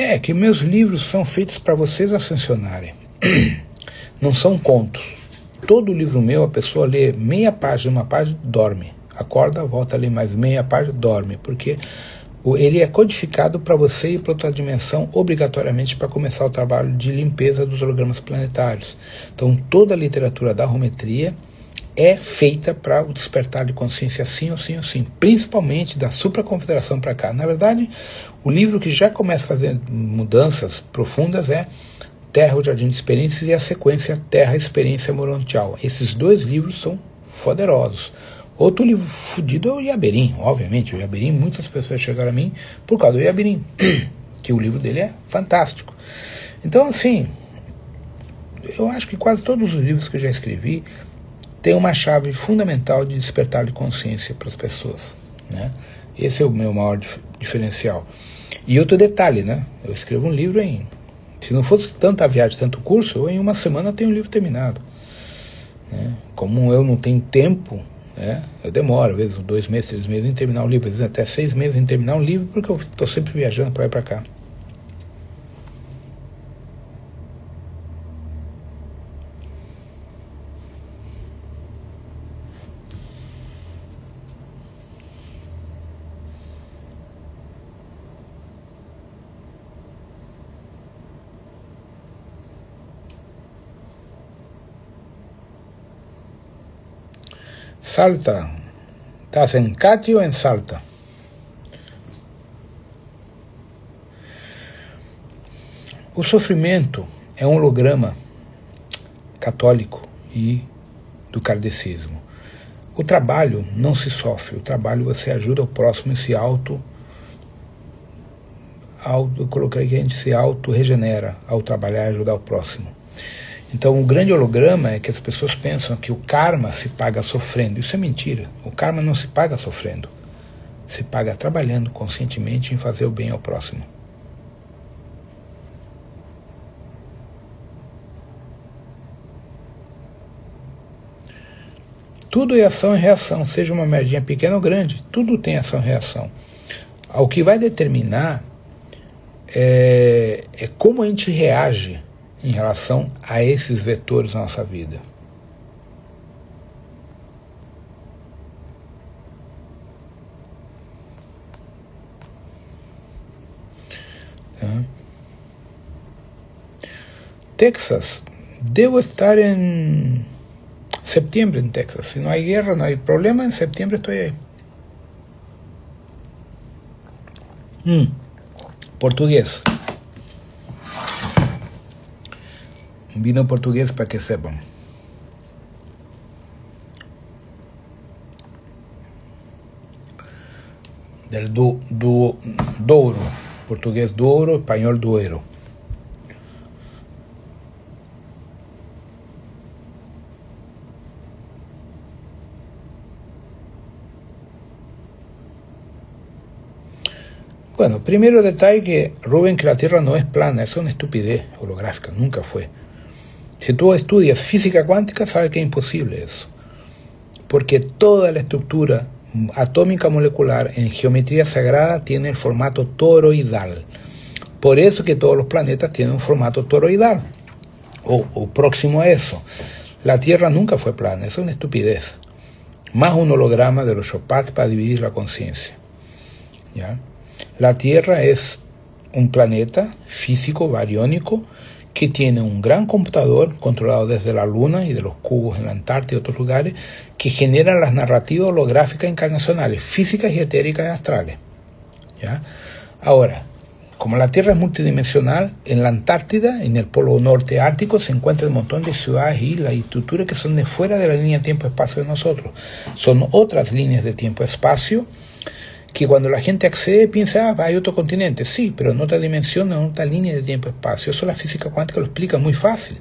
É que meus livros são feitos para vocês ascensionarem. Não são contos. Todo livro meu, a pessoa lê meia página, uma página, dorme. Acorda, volta a ler mais meia página, dorme. Porque ele é codificado para você ir para outra dimensão obrigatoriamente para começar o trabalho de limpeza dos hologramas planetários. Então toda a literatura da Rometria é feita para o despertar de consciência assim ou assim ou assim, principalmente da supraconfederação para cá. Na verdade, o livro que já começa a fazer mudanças profundas é Terra, o Jardim de Experiências, e a sequência Terra, Experiência Morontial. Esses dois livros são poderosos. Outro livro fudido é o Yaberim, obviamente. O Yaberim, muitas pessoas chegaram a mim por causa do Yaberim, que o livro dele é fantástico. Então, assim, eu acho que quase todos os livros que eu já escrevi têm uma chave fundamental de despertar de consciência para as pessoas, né? Esse é o meu maior diferencial. E outro detalhe, né? Eu escrevo um livro se não fosse tanta viagem, tanto curso, eu em uma semana tenho um livro terminado, né? Como eu não tenho tempo, né? Eu demoro, às vezes 2 meses, 3 meses em terminar um livro, às vezes até 6 meses em terminar um livro, porque eu estou sempre viajando para lá e para cá. Salta. ¿Estás en Cati o en Salta? O sofrimento é um holograma católico e do kardecismo. O trabalho não se sofre, o trabalho você ajuda o próximo e se eu coloquei que a gente se auto-regenera ao trabalhar e ajudar o próximo. Então o grande holograma é que as pessoas pensam que o karma se paga sofrendo. Isso é mentira. O karma não se paga sofrendo. Se paga trabalhando conscientemente em fazer o bem ao próximo. Tudo é ação e reação, seja uma merdinha pequena ou grande, tudo tem ação e reação. O que vai determinar é como a gente reage em relação a esses vetores na nossa vida. Texas, devo estar em septiembre en Texas. Si no hay guerra, no hay problema, en septiembre estoy ahí. Portugués. Un vino portugués para que sepan. Del Douro. Portugués Douro, español Duero. Bueno, primero detalle que Rubén, que la Tierra no es plana, eso es una estupidez holográfica, nunca fue. Si tú estudias física cuántica, sabes que es imposible eso. Porque toda la estructura atómica molecular en geometría sagrada tiene el formato toroidal. Por eso que todos los planetas tienen un formato toroidal, o próximo a eso. La Tierra nunca fue plana, eso es una estupidez. Más un holograma de los Chopats para dividir la conciencia. ¿Ya? La Tierra es un planeta físico bariónico que tiene un gran computador controlado desde la Luna y de los cubos en la Antártida y otros lugares que generan las narrativas holográficas encarnacionales, físicas y etéricas y astrales. ¿Ya? Ahora, como la Tierra es multidimensional, en la Antártida, en el polo norte ártico, se encuentran un montón de ciudades, islas y estructuras que son de fuera de la línea tiempo-espacio de nosotros. Son otras líneas de tiempo-espacio que cuando la gente accede piensa, hay otro continente. Sí, pero en otra dimensión, en otra línea de tiempo-espacio. Eso la física cuántica lo explica muy fácil.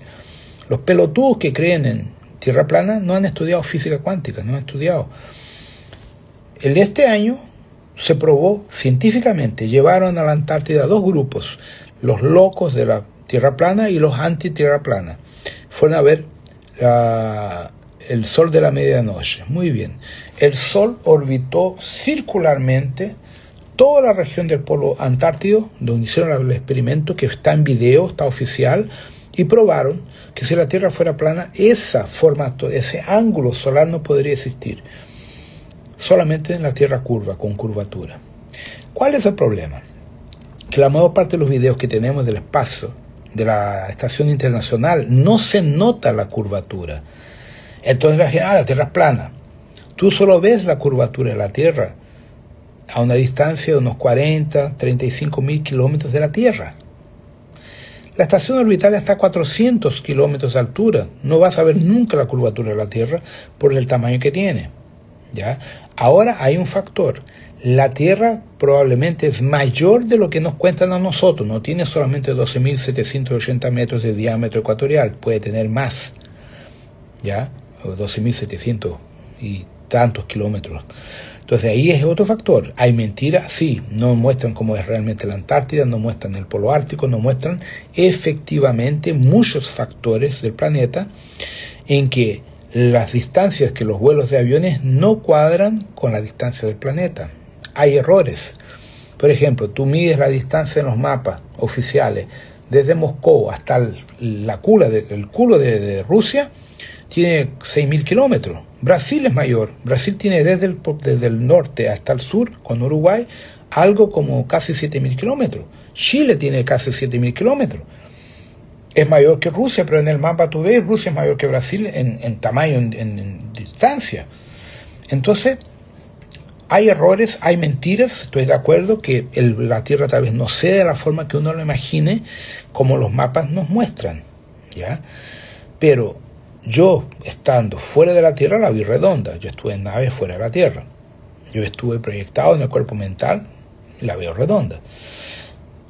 Los pelotudos que creen en Tierra plana no han estudiado física cuántica, no han estudiado. Este año se probó científicamente, llevaron a la Antártida dos grupos, los locos de la Tierra plana y los anti-Tierra plana. Fueron a ver el sol de la medianoche. Muy bien. El sol orbitó circularmente toda la región del polo antártido, donde hicieron el experimento que está en video, está oficial, y probaron que si la Tierra fuera plana, ese ángulo solar no podría existir. Solamente en la Tierra curva, con curvatura. ¿Cuál es el problema? Que la mayor parte de los videos que tenemos del espacio, de la estación internacional, no se nota la curvatura. Entonces la gente, la Tierra es plana. Tú solo ves la curvatura de la Tierra a una distancia de unos 40, 35 mil kilómetros de la Tierra. La estación orbital está a 400 kilómetros de altura. No vas a ver nunca la curvatura de la Tierra por el tamaño que tiene. ¿Ya? Ahora hay un factor. La Tierra probablemente es mayor de lo que nos cuentan a nosotros. No tiene solamente 12.780 metros de diámetro ecuatorial. Puede tener más. ¿Ya? 12.700 y tantos kilómetros. Entonces ahí es otro factor. Hay mentiras, sí, no muestran cómo es realmente la Antártida, no muestran el polo ártico, no muestran efectivamente muchos factores del planeta en que las distancias, que los vuelos de aviones no cuadran con la distancia del planeta. Hay errores. Por ejemplo, tú mides la distancia en los mapas oficiales desde Moscú hasta el culo de Rusia, tiene 6.000 kilómetros. Brasil es mayor. Brasil tiene desde el norte hasta el sur, con Uruguay, algo como casi 7.000 kilómetros. Chile tiene casi 7.000 kilómetros. Es mayor que Rusia, pero en el mapa tú ves, Rusia es mayor que Brasil en tamaño, en distancia. Entonces, hay errores, hay mentiras, estoy de acuerdo que la Tierra tal vez no sea de la forma que uno lo imagine, como los mapas nos muestran, ¿ya? Pero yo, estando fuera de la Tierra, la vi redonda. Yo estuve en naves fuera de la Tierra. Yo estuve proyectado en el cuerpo mental y la veo redonda.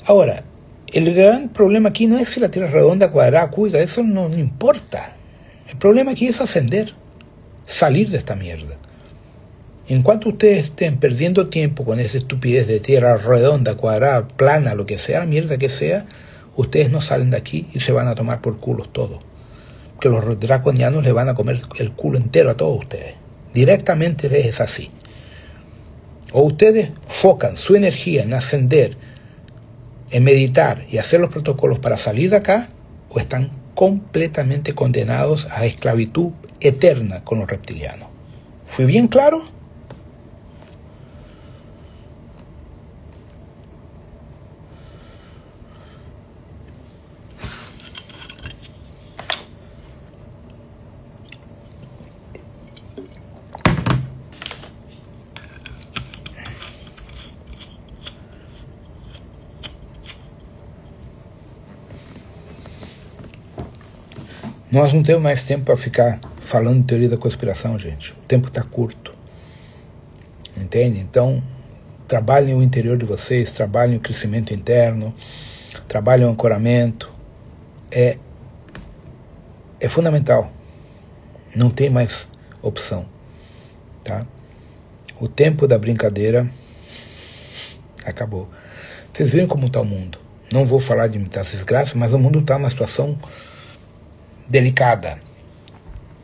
Ahora, el gran problema aquí no es si la Tierra es redonda, cuadrada, cúbica, eso no importa. El problema aquí es ascender, salir de esta mierda. En cuanto ustedes estén perdiendo tiempo con esa estupidez de tierra redonda, cuadrada, plana, lo que sea, mierda que sea, ustedes no salen de aquí y se van a tomar por culos todo. Que los draconianos le van a comer el culo entero a todos ustedes. Directamente es así. O ustedes focan su energía en ascender, en meditar y hacer los protocolos para salir de acá, o están completamente condenados a esclavitud eterna con los reptilianos. ¿Fui bien claro? Nós não temos mais tempo para ficar falando de teoria da conspiração, gente. O tempo está curto. Entende? Então, trabalhem o interior de vocês, trabalhem o crescimento interno, trabalhem o ancoramento. É fundamental. Não tem mais opção. Tá? O tempo da brincadeira acabou. Vocês veem como está o mundo. Não vou falar de imitar desgraça, mas o mundo está numa situação delicada,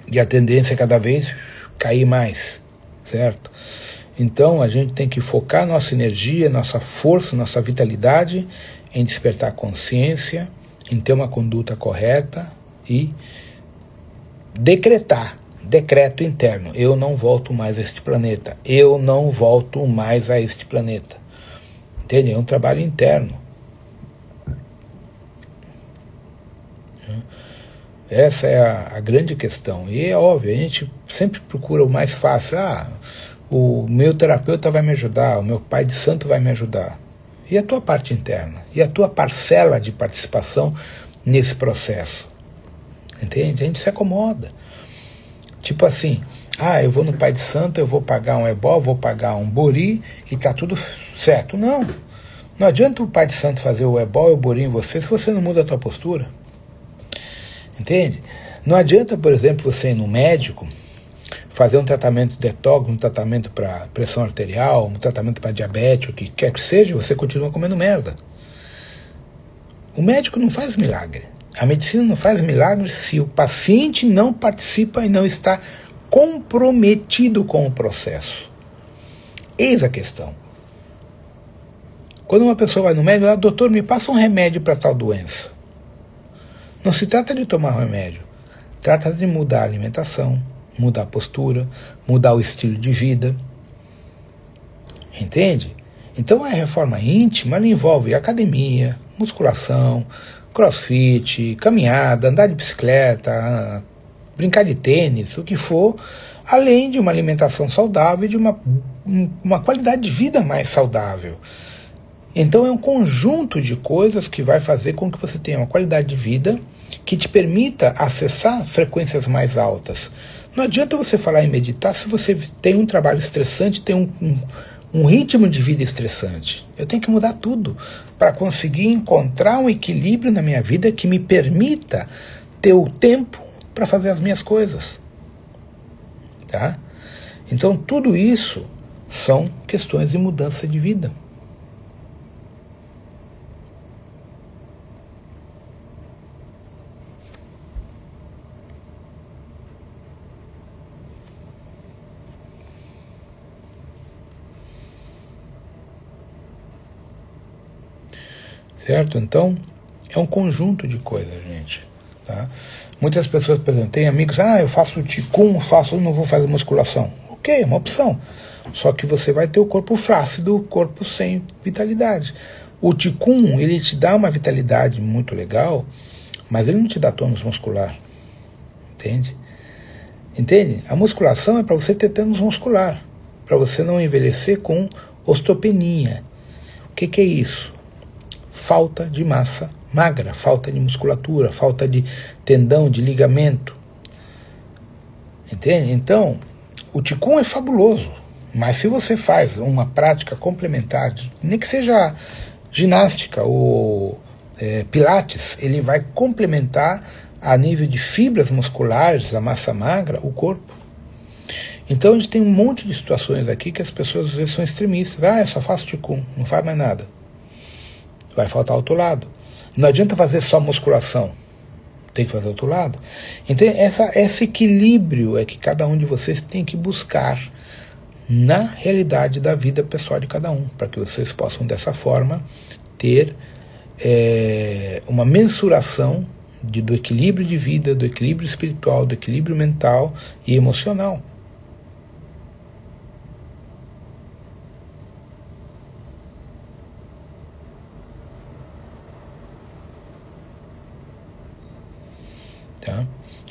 e a tendência é cada vez cair mais, certo? Então a gente tem que focar nossa energia, nossa força, nossa vitalidade em despertar consciência, em ter uma conduta correta e decreto interno: eu não volto mais a este planeta, eu não volto mais a este planeta. Entende? É um trabalho interno. Essa é a grande questão. E é óbvio, a gente sempre procura o mais fácil. O meu terapeuta vai me ajudar, o meu pai de santo vai me ajudar. E a tua parte interna? E a tua parcela de participação nesse processo? Entende? A gente se acomoda. Tipo assim, eu vou no pai de santo, eu vou pagar um ebó, vou pagar um bori e tá tudo certo. Não adianta o pai de santo fazer o ebó e o bori em você se você não muda a tua postura. Entende? Não adianta, por exemplo, você ir no médico, fazer um tratamento de detox, um tratamento para pressão arterial, um tratamento para diabetes, o que quer que seja, você continua comendo merda. O médico não faz milagre. A medicina não faz milagre se o paciente não participa e não está comprometido com o processo. Eis a questão. Quando uma pessoa vai no médico, doutor, me passa um remédio para tal doença. Não se trata de tomar remédio, trata de mudar a alimentação, mudar a postura, mudar o estilo de vida. Entende? Então a reforma íntima ela envolve academia, musculação, crossfit, caminhada, andar de bicicleta, brincar de tênis, o que for, além de uma alimentação saudável e de uma qualidade de vida mais saudável. Então é um conjunto de coisas que vai fazer com que você tenha uma qualidade de vida que te permita acessar frequências mais altas. Não adianta você falar em meditar se você tem um trabalho estressante, tem um ritmo de vida estressante. Eu tenho que mudar tudo para conseguir encontrar um equilíbrio na minha vida que me permita ter o tempo para fazer as minhas coisas. Tá? Então tudo isso são questões de mudança de vida. Certo? Então, é um conjunto de coisas, gente. Tá? Muitas pessoas, por exemplo, têm amigos, eu faço Qigong, não vou fazer musculação. Ok, é uma opção. Só que você vai ter o corpo flácido, o corpo sem vitalidade. O Qigong, ele te dá uma vitalidade muito legal, mas ele não te dá tônus muscular. Entende? Entende? A musculação é para você ter tônus muscular, para você não envelhecer com osteopenia. O que é isso? Falta de massa magra, falta de musculatura, falta de tendão, de ligamento. Entende? Então, o Qigong é fabuloso, mas se você faz uma prática complementar, nem que seja ginástica ou pilates, ele vai complementar a nível de fibras musculares, a massa magra, o corpo. Então a gente tem um monte de situações aqui que as pessoas às vezes são extremistas. Eu só faço Qigong, não faz mais nada. Vai faltar outro lado. Não adianta fazer só musculação, tem que fazer outro lado. Então esse equilíbrio é que cada um de vocês tem que buscar na realidade da vida pessoal de cada um, para que vocês possam dessa forma ter uma mensuração do equilíbrio de vida, do equilíbrio espiritual, do equilíbrio mental e emocional.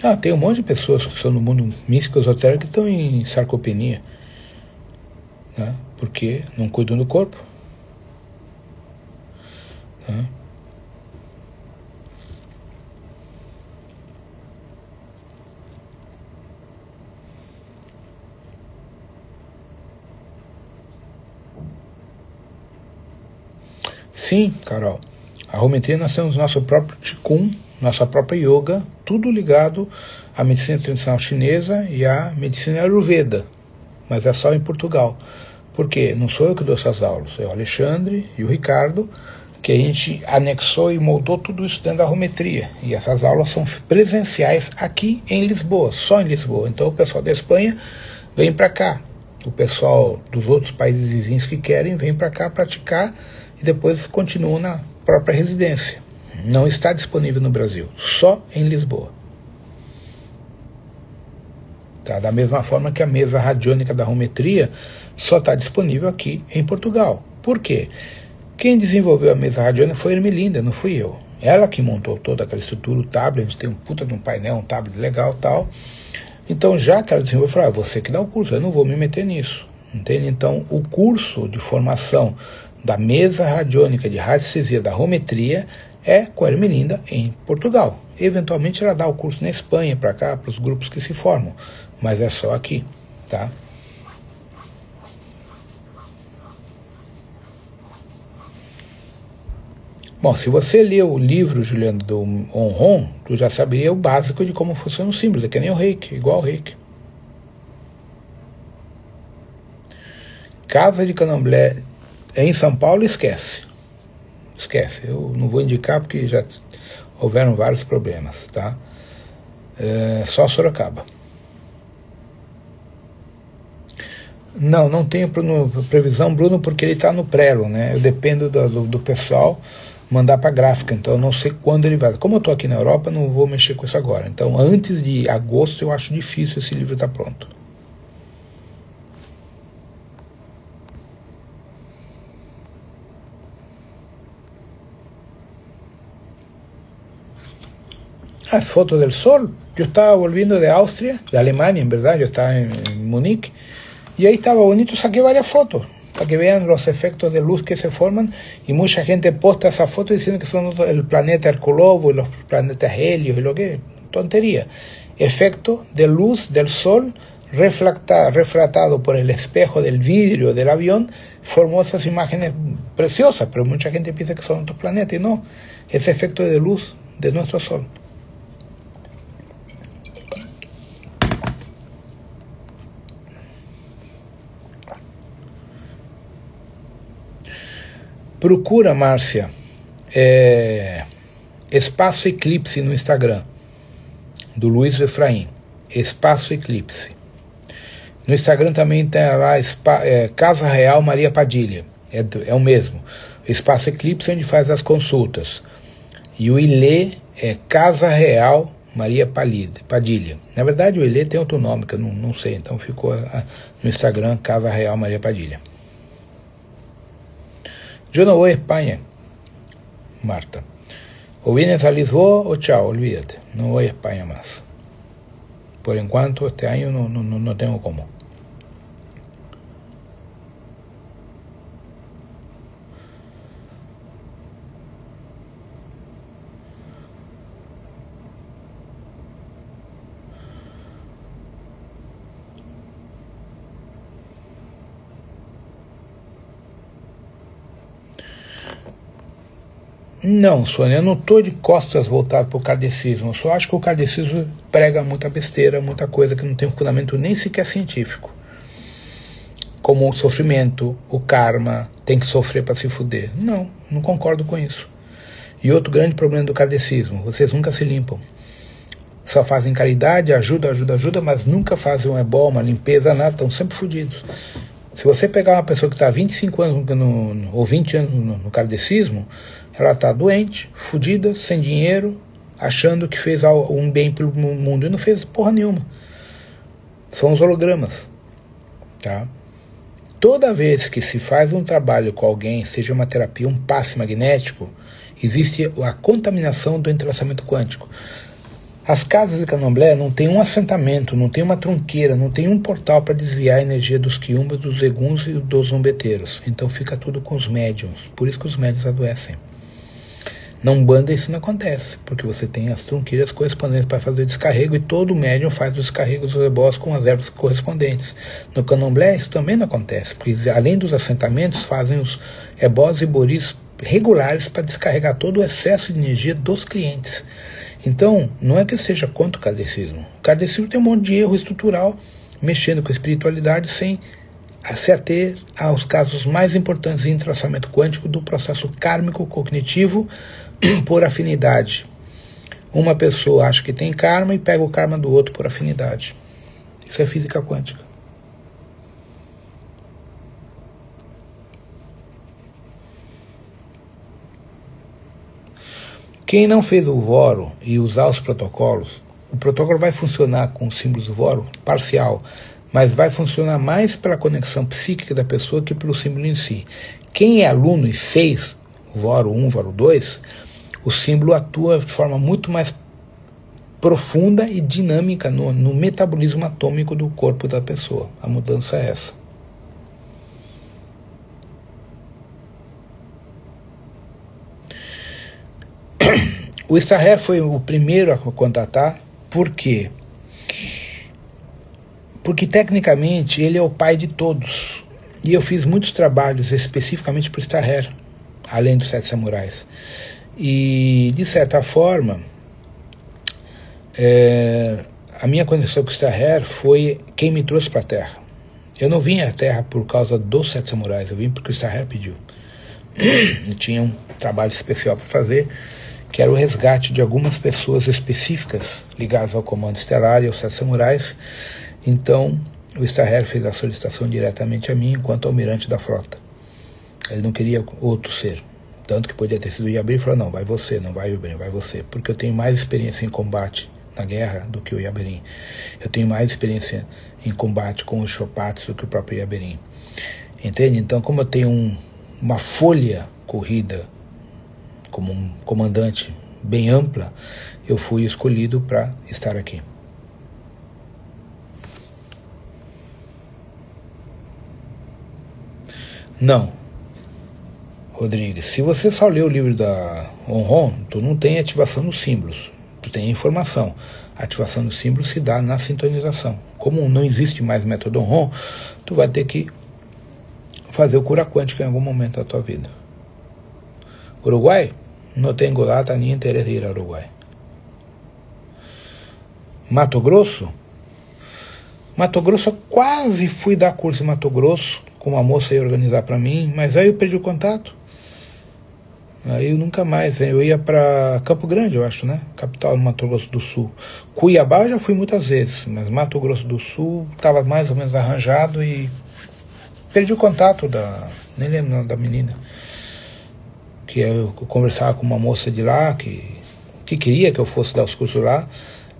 Tá? Tem um monte de pessoas que são no mundo místico esotérico que estão em sarcopenia, né? Porque não cuidam do corpo. Tá? Sim, Carol. A arometria, nós temos nosso próprio Qigong, nossa própria yoga, tudo ligado à medicina tradicional chinesa e à medicina ayurveda, mas é só em Portugal. Por quê? Não sou eu que dou essas aulas, é o Alexandre e o Ricardo, que a gente anexou e moldou tudo isso dentro da arometria. E essas aulas são presenciais aqui em Lisboa, só em Lisboa. Então o pessoal da Espanha vem para cá, o pessoal dos outros países vizinhos que querem vem para cá praticar e depois continuam na própria residência. Não está disponível no Brasil, só em Lisboa. Tá? Da mesma forma que a mesa radiônica da arometria só está disponível aqui em Portugal. Por quê? Quem desenvolveu a mesa radiônica foi a Ermelinda, não fui eu. Ela que montou toda aquela estrutura, o tablet, a gente tem um puta de um painel, um tablet legal e tal. Então, já que ela desenvolveu, eu falei, você que dá o curso, eu não vou me meter nisso. Entende? Então, o curso de formação da mesa radiônica de radiestesia da arometria é com a Ermelinda em Portugal. Eventualmente ela dá o curso na Espanha, para cá, para os grupos que se formam, mas é só aqui, tá? Bom, se você leu o livro, Juliano, do Onron, tu já saberia o básico de como funciona o símbolo, é que nem o Reiki, igual ao Reiki. Casa de Candomblé em São Paulo, esquece. Eu não vou indicar porque já houveram vários problemas, tá? Só Sorocaba. Não tenho previsão, Bruno, porque ele está no prelo, né? Eu dependo do pessoal mandar para a gráfica, então eu não sei quando ele vai. Como eu estou aqui na Europa, não vou mexer com isso agora. Então, antes de agosto, eu acho difícil esse livro estar pronto. As fotos del sol. Eu estava volviendo de Áustria, de Alemania, en verdad, yo estaba en Múnich, y ahí estaba bonito, saqué varias fotos, para que vean los efectos de luz que se forman, y mucha gente posta esas fotos diciendo que son el planeta Hercolobo y los planetas Helios, y lo que, tontería. Efecto de luz del sol refractado por el espejo del vidrio del avión, formó esas imágenes preciosas, pero mucha gente piensa que son otros planetas, y no, es efecto de luz de nuestro sol. Procura, Márcia, Espaço Eclipse no Instagram, do Luiz Efraim. Espaço Eclipse. No Instagram também tem lá Casa Real Maria Padilha. É o mesmo. Espaço Eclipse é onde faz as consultas. E o Ilê é Casa Real Maria Padilha. Na verdade, o Ilê tem outro nome, que eu não sei. Então ficou no Instagram Casa Real Maria Padilha. Yo no voy a España, Marta. O vienes a Lisboa o chao, olvídate. No voy a España más. Por enquanto, este ano não tenho como. Não, Sônia, eu não estou de costas voltado para o kardecismo. Eu só acho que o kardecismo prega muita besteira, muita coisa que não tem um fundamento nem sequer científico. Como o sofrimento, o karma, tem que sofrer para se fuder. Não concordo com isso. E outro grande problema do kardecismo, vocês nunca se limpam. Só fazem caridade, ajuda, mas nunca fazem um ebó, uma limpeza, nada, estão sempre fodidos. Se você pegar uma pessoa que está há 25 anos ou 20 anos no kardecismo, ela está doente, fodida, sem dinheiro, achando que fez um bem para o mundo e não fez porra nenhuma. São os hologramas. Tá? Toda vez que se faz um trabalho com alguém, seja uma terapia, um passe magnético, existe a contaminação do entrelaçamento quântico. As casas de candomblé não tem um assentamento, não tem uma tronqueira, não tem um portal para desviar a energia dos quiumbas, dos eguns e dos zombeteiros. Então fica tudo com os médiums. Por isso que os médiums adoecem. Na Umbanda isso não acontece, porque você tem as tronqueiras correspondentes para fazer o descarrego e todo médium faz o descarrego dos ebós com as ervas correspondentes. No candomblé isso também não acontece, porque além dos assentamentos fazem os ebós e boris regulares para descarregar todo o excesso de energia dos clientes. Então, não é que eu seja contra o kardecismo. O kardecismo tem um monte de erro estrutural, mexendo com a espiritualidade sem se ater aos casos mais importantes em traçamento quântico do processo kármico cognitivo por afinidade. Uma pessoa acha que tem karma e pega o karma do outro por afinidade. Isso é física quântica. Quem não fez o voro e usar os protocolos, o protocolo vai funcionar com os símbolos do voro parcial, mas vai funcionar mais pela conexão psíquica da pessoa que pelo símbolo em si. Quem é aluno e fez o voro 1, voro 2, o símbolo atua de forma muito mais profunda e dinâmica no metabolismo atômico do corpo da pessoa. A mudança é essa. O Straher foi o primeiro a contatar. Por quê? Porque tecnicamente ele é o pai de todos. E eu fiz muitos trabalhos especificamente para o Straher, além dos 7 samurais. E de certa forma, a minha conexão com o Straher foi quem me trouxe para a Terra. Eu não vim à Terra por causa dos 7 samurais, eu vim porque o Straher pediu. Eu tinha um trabalho especial para fazer, que era o resgate de algumas pessoas específicas ligadas ao Comando Estelar e aos 7 samurais. Então, o Straher fez a solicitação diretamente a mim, enquanto almirante da frota. Ele não queria outro ser. Tanto que podia ter sido o Yabrin, falou, não, vai você, não vai o Yabrin, vai você. Porque eu tenho mais experiência em combate na guerra do que o Yabrin. Eu tenho mais experiência em combate com os Chopats do que o próprio Yabrin. Entende? Então, como eu tenho uma folha corrida como um comandante bem ampla, eu fui escolhido para estar aqui. Não, Rodrigues, se você só lê o livro da Onron, tu não tem ativação dos símbolos, tu tem informação. A ativação dos símbolos se dá na sintonização. Como não existe mais método Onron, tu vai ter que fazer o cura quântica em algum momento da tua vida. Uruguai? Não tenho data nem interesse de ir ao Uruguai. Mato Grosso? Mato Grosso, eu quase fui dar curso em Mato Grosso, com uma moça ia organizar para mim, mas aí eu perdi o contato. Aí eu nunca mais, eu ia para Campo Grande, eu acho, né? Capital do Mato Grosso do Sul. Cuiabá eu já fui muitas vezes, mas Mato Grosso do Sul estava mais ou menos arranjado e perdi o contato nem lembro da menina. Que eu conversava com uma moça de lá que queria que eu fosse dar os cursos lá,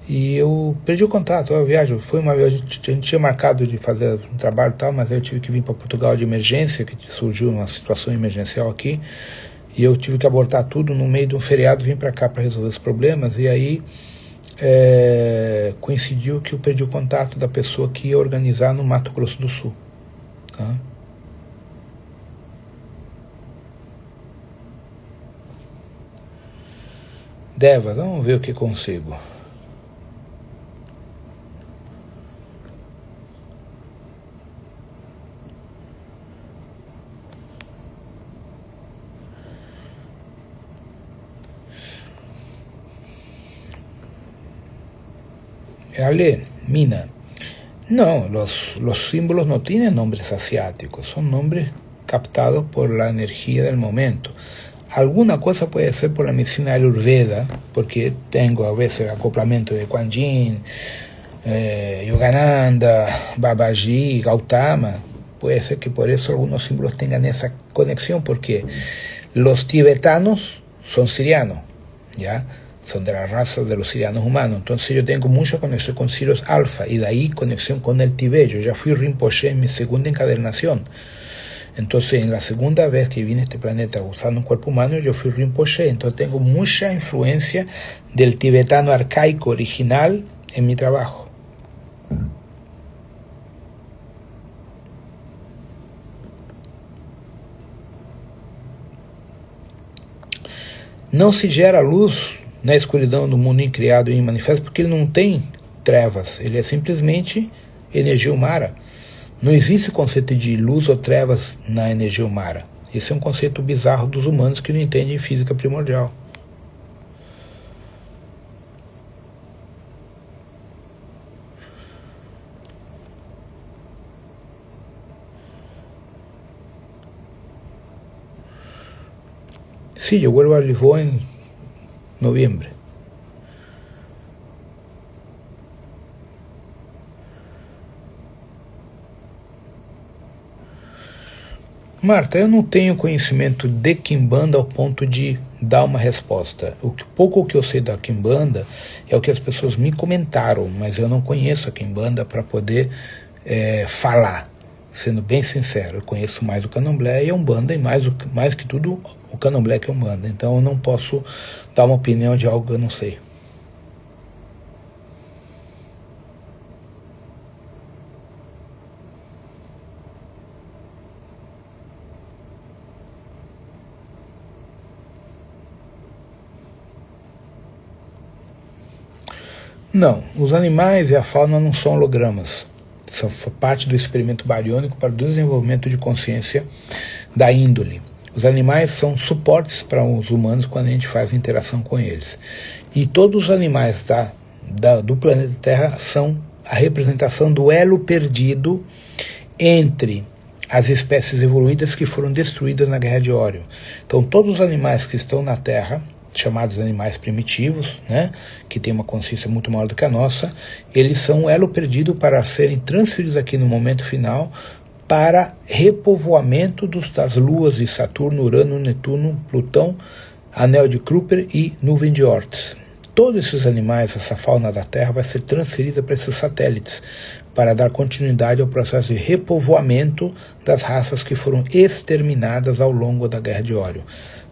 e eu perdi o contato. A viagem foi uma viagem, a gente tinha marcado de fazer um trabalho e tal, mas aí eu tive que vir para Portugal de emergência, que surgiu uma situação emergencial aqui, e eu tive que abortar tudo no meio de um feriado, vim para cá para resolver os problemas, e aí coincidiu que eu perdi o contato da pessoa que ia organizar no Mato Grosso do Sul. Tá? Devas, vamos ver o que consigo. Ale, Mina. No, los símbolos no tienen nombres asiáticos, son nombres captados por la energía del momento. Alguna cosa puede ser por la medicina ayurveda, porque tengo a veces acoplamiento de Kuan Yin, Yogananda, Babaji, Gautama. Puede ser que por eso algunos símbolos tengan esa conexión, porque los tibetanos son sirianos, ¿ya? Son de la raza de los sirianos humanos. Entonces yo tengo mucha conexión con Sirius Alfa, y de ahí conexión con el Tibet. Yo ya fui Rinpoche en mi segunda encarnación. Entonces, en la segunda vez que vine a este planeta usando un cuerpo humano, yo fui Rinpoche. Entonces tengo mucha influencia del tibetano arcaico original en mi trabajo. Não se gera luz na escuridão do mundo incriado e manifesto, porque ele não tem trevas, ele é simplesmente energia humana. Não existe conceito de luz ou trevas na energia humana. Esse é um conceito bizarro dos humanos que não entendem física primordial. Sí, yo vuelvo a Lisboa en noviembre. Marta, eu não tenho conhecimento de Quimbanda ao ponto de dar uma resposta. O pouco que eu sei da Quimbanda é o que as pessoas me comentaram, mas eu não conheço a Quimbanda para poder falar. Sendo bem sincero, eu conheço mais o Candomblé e a Umbanda, e mais que tudo o Candomblé que a Umbanda. Então eu não posso dar uma opinião de algo que eu não sei. Não, os animais e a fauna não são hologramas. São parte do experimento bariônico para o desenvolvimento de consciência da índole. Os animais são suportes para os humanos quando a gente faz interação com eles. E todos os animais do planeta Terra são a representação do elo perdido entre as espécies evoluídas que foram destruídas na Guerra de Órion. Então todos os animais que estão na Terra, chamados animais primitivos, né, que têm uma consciência muito maior do que a nossa, eles são um elo perdido para serem transferidos aqui no momento final para repovoamento das luas de Saturno, Urano, Netuno, Plutão, Anel de Kuiper e Nuvem de Oort. Todos esses animais, essa fauna da Terra, vai ser transferida para esses satélites para dar continuidade ao processo de repovoamento das raças que foram exterminadas ao longo da Guerra de Órion.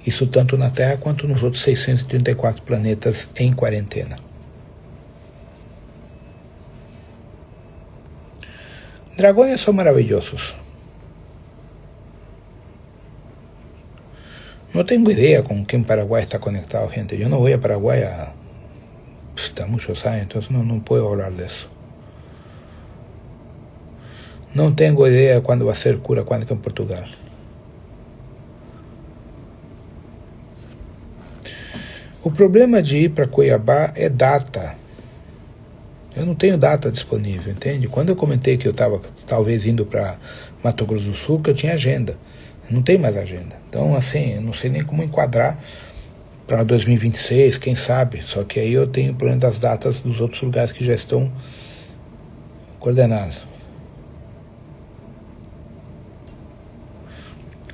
Isso tanto na Terra quanto nos outros 634 planetas em quarentena. Dragões são maravilhosos. No tengo idea con quién Paraguay está conectado, gente. Yo no voy a Paraguay hasta muchos años, entonces no puedo hablar de eso. No tengo idea de cuándo va a ser cura cuántica en Portugal. O problema de ir para Cuiabá é data. Eu não tenho data disponível, entende? Quando eu comentei que eu estava talvez indo para Mato Grosso do Sul, que eu tinha agenda. Não tem mais agenda. Então, assim, eu não sei nem como enquadrar para 2026, quem sabe. Só que aí eu tenho o problema das datas dos outros lugares que já estão coordenados.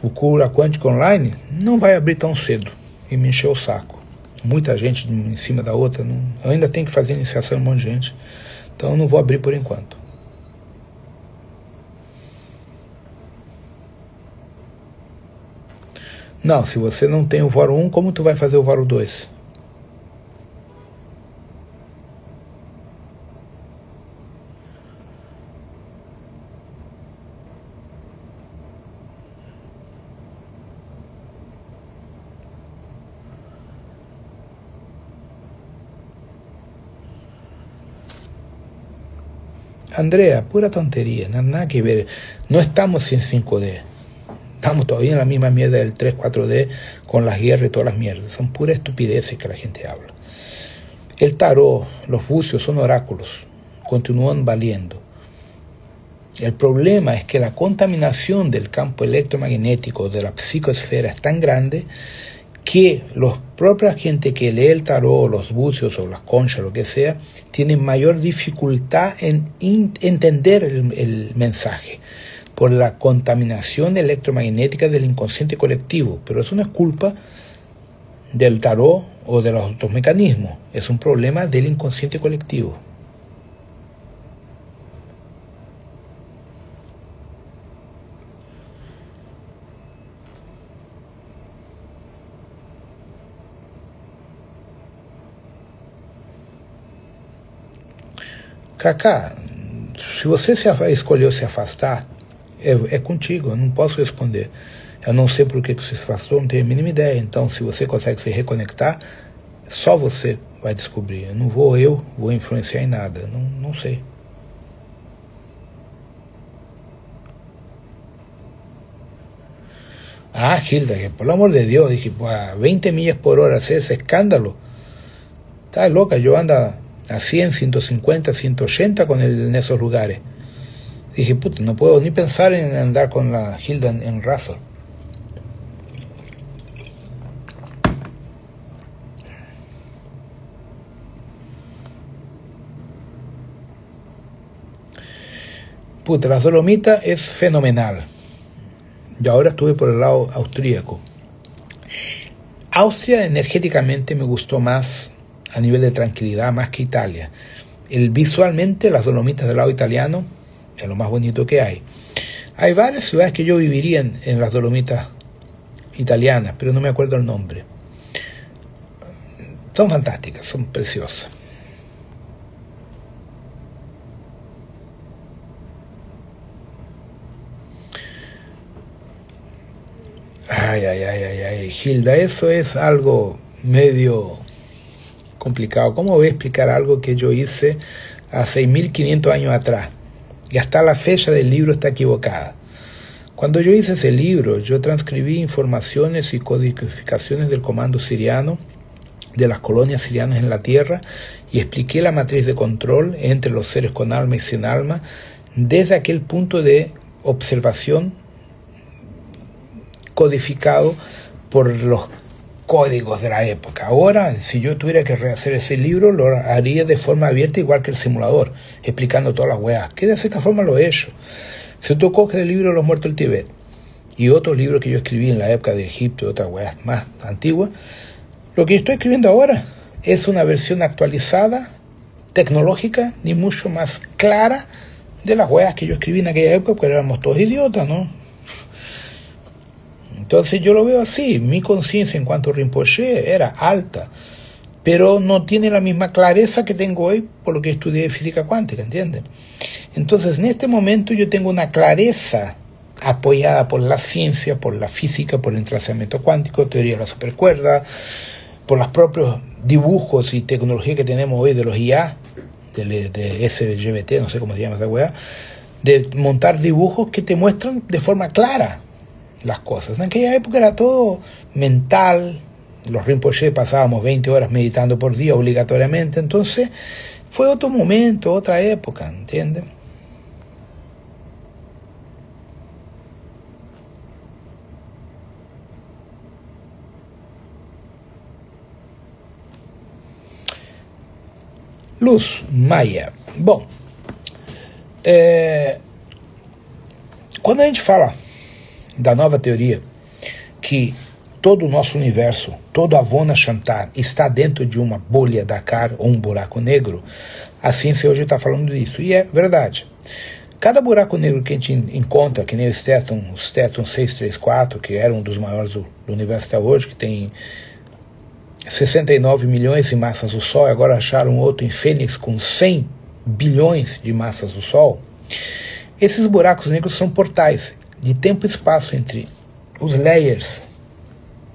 O Cura Quântica Online não vai abrir tão cedo e me encheu o saco. Muita gente em cima da outra. Eu ainda tenho que fazer iniciação, um monte de gente. Então eu não vou abrir por enquanto. Não, se você não tem o Voro 1, como tu vai fazer o Voro 2? Andrea, pura tontería, nada que ver. No estamos en 5D. Estamos todavía en la misma mierda del 3, 4D con las guerras y todas las mierdas. Son puras estupideces que la gente habla. El tarot, los bucios son oráculos. Continúan valiendo. El problema es que la contaminación del campo electromagnético de la psicosfera es tan grande que la propia gente que lee el tarot, los bucios o las conchas, lo que sea, tienen mayor dificultad en entender el mensaje por la contaminación electromagnética del inconsciente colectivo. Pero eso no es culpa del tarot o de los otros mecanismos, es un problema del inconsciente colectivo. Cacá, se você escolheu se afastar, é contigo, eu não posso responder. Eu não sei por que você se afastou, não tenho a mínima ideia. Então, se você consegue se reconectar, só você vai descobrir. Eu vou influenciar em nada, não sei. Ah, Hilda, que por el amor de Dios, dije, a 20 millas por hora hacer ese escándalo. Estás loca, yo ando a 100, 150, 180 con él en esos lugares. Dije, puta, no puedo ni pensar en andar con la Hilda en Razor. Puta, la Dolomita es fenomenal. Yo ahora estuve por el lado austríaco. Austria energéticamente me gustó más a nivel de tranquilidad, más que Italia. Visualmente las Dolomitas del lado italiano es lo más bonito que hay. Hay varias ciudades que yo viviría en las Dolomitas italianas, pero no me acuerdo el nombre. Son fantásticas, son preciosas. Ay, Hilda, eso es algo medio complicado. ¿Cómo voy a explicar algo que yo hice hace 6.500 años atrás? Y hasta la fecha del libro está equivocada. Cuando yo hice ese libro, yo transcribí informaciones y codificaciones del comando siriano, de las colonias sirianas en la Tierra, y expliqué la matriz de control entre los seres con alma y sin alma, desde aquel punto de observación codificado por los códigos de la época. Ahora, si yo tuviera que rehacer ese libro, lo haría de forma abierta, igual que el simulador, explicando todas las weas, que de esta forma lo he hecho. Si tú coges el libro de los muertos del Tíbet y otros libros que yo escribí en la época de Egipto y otras weas más antiguas, lo que yo estoy escribiendo ahora es una versión actualizada, tecnológica, ni mucho más clara de las weas que yo escribí en aquella época, porque éramos todos idiotas, ¿no? Entonces yo lo veo así. Mi conciencia en cuanto a Rinpoche era alta, pero no tiene la misma clareza que tengo hoy por lo que estudié física cuántica, ¿entiendes? Entonces en este momento yo tengo una clareza apoyada por la ciencia, por la física, por el entrelazamiento cuántico, teoría de la supercuerda, por los propios dibujos y tecnología que tenemos hoy de los IA, de SGBT, no sé cómo se llama esa weá, de montar dibujos que te muestran de forma clara las cosas. En aquella época era todo mental. Los Rinpoche pasábamos 20 horas meditando por día obligatoriamente. Entonces fue otro momento, otra época, ¿entiendes? Luz Maia. Bom, quando a gente fala da nova teoria que todo o nosso universo, todo Avona Shantar está dentro de uma bolha Dakar ou um buraco negro, a ciência hoje está falando disso, e é verdade. Cada buraco negro que a gente encontra, que nem o Stetton 634, que era um dos maiores do universo até hoje, que tem 69 milhões de massas do Sol, e agora acharam outro em Fênix com 100 bilhões de massas do Sol. Esses buracos negros são portais de tempo e espaço entre os layers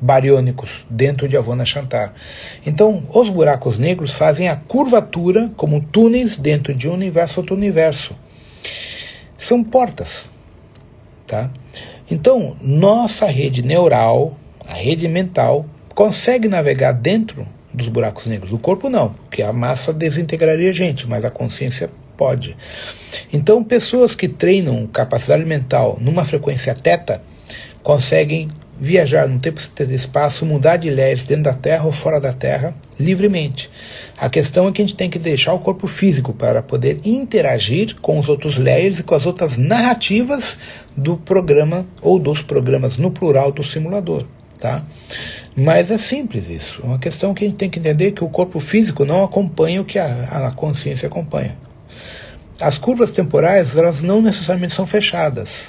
bariônicos dentro de Avona Shantar. Então, os buracos negros fazem a curvatura como túneis dentro de um universo, outro universo. São portas, tá? Então, nossa rede neural, a rede mental, consegue navegar dentro dos buracos negros. O corpo não, porque a massa desintegraria a gente, mas a consciência pode. Então, pessoas que treinam capacidade mental numa frequência θ conseguem viajar no tempo e espaço, mudar de layers dentro da Terra ou fora da Terra, livremente. A questão é que a gente tem que deixar o corpo físico para poder interagir com os outros layers e com as outras narrativas do programa, ou dos programas no plural do simulador, tá? Mas é simples isso. É uma questão que a gente tem que entender que o corpo físico não acompanha o que a consciência acompanha. As curvas temporais, elas não necessariamente são fechadas.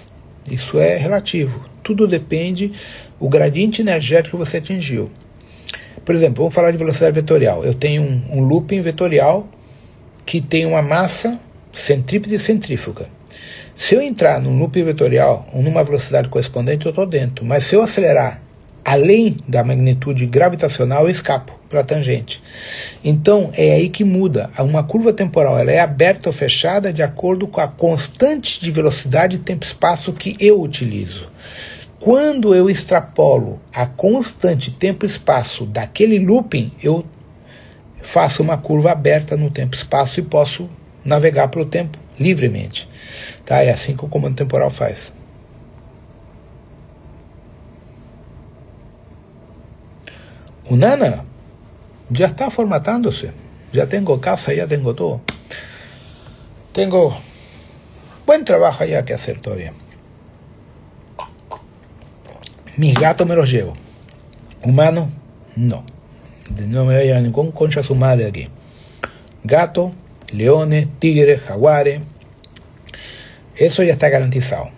Isso é relativo. Tudo depende do gradiente energético que você atingiu. Por exemplo, vamos falar de velocidade vetorial. Eu tenho um looping vetorial que tem uma massa centrípeta e centrífuga. Se eu entrar num looping vetorial ou numa velocidade correspondente, eu estou dentro. Mas se eu acelerar além da magnitude gravitacional, eu escapo pela tangente. Então, é aí que muda. Uma curva temporal, ela é aberta ou fechada de acordo com a constante de velocidade, tempo e espaço que eu utilizo. Quando eu extrapolo a constante tempo e espaço daquele looping, eu faço uma curva aberta no tempo e espaço e posso navegar pelo tempo livremente. Tá? É assim que o comando temporal faz. O Nana já está formatándose. Já tenho casa, já tenho todo. Tengo buen trabajo allá que hacer todavía. Mis gatos me los llevo. Humanos, no. No me voy a llevar ningún concha su madre aquí. Gatos, leones, tigres, jaguares. Eso ya está garantizado.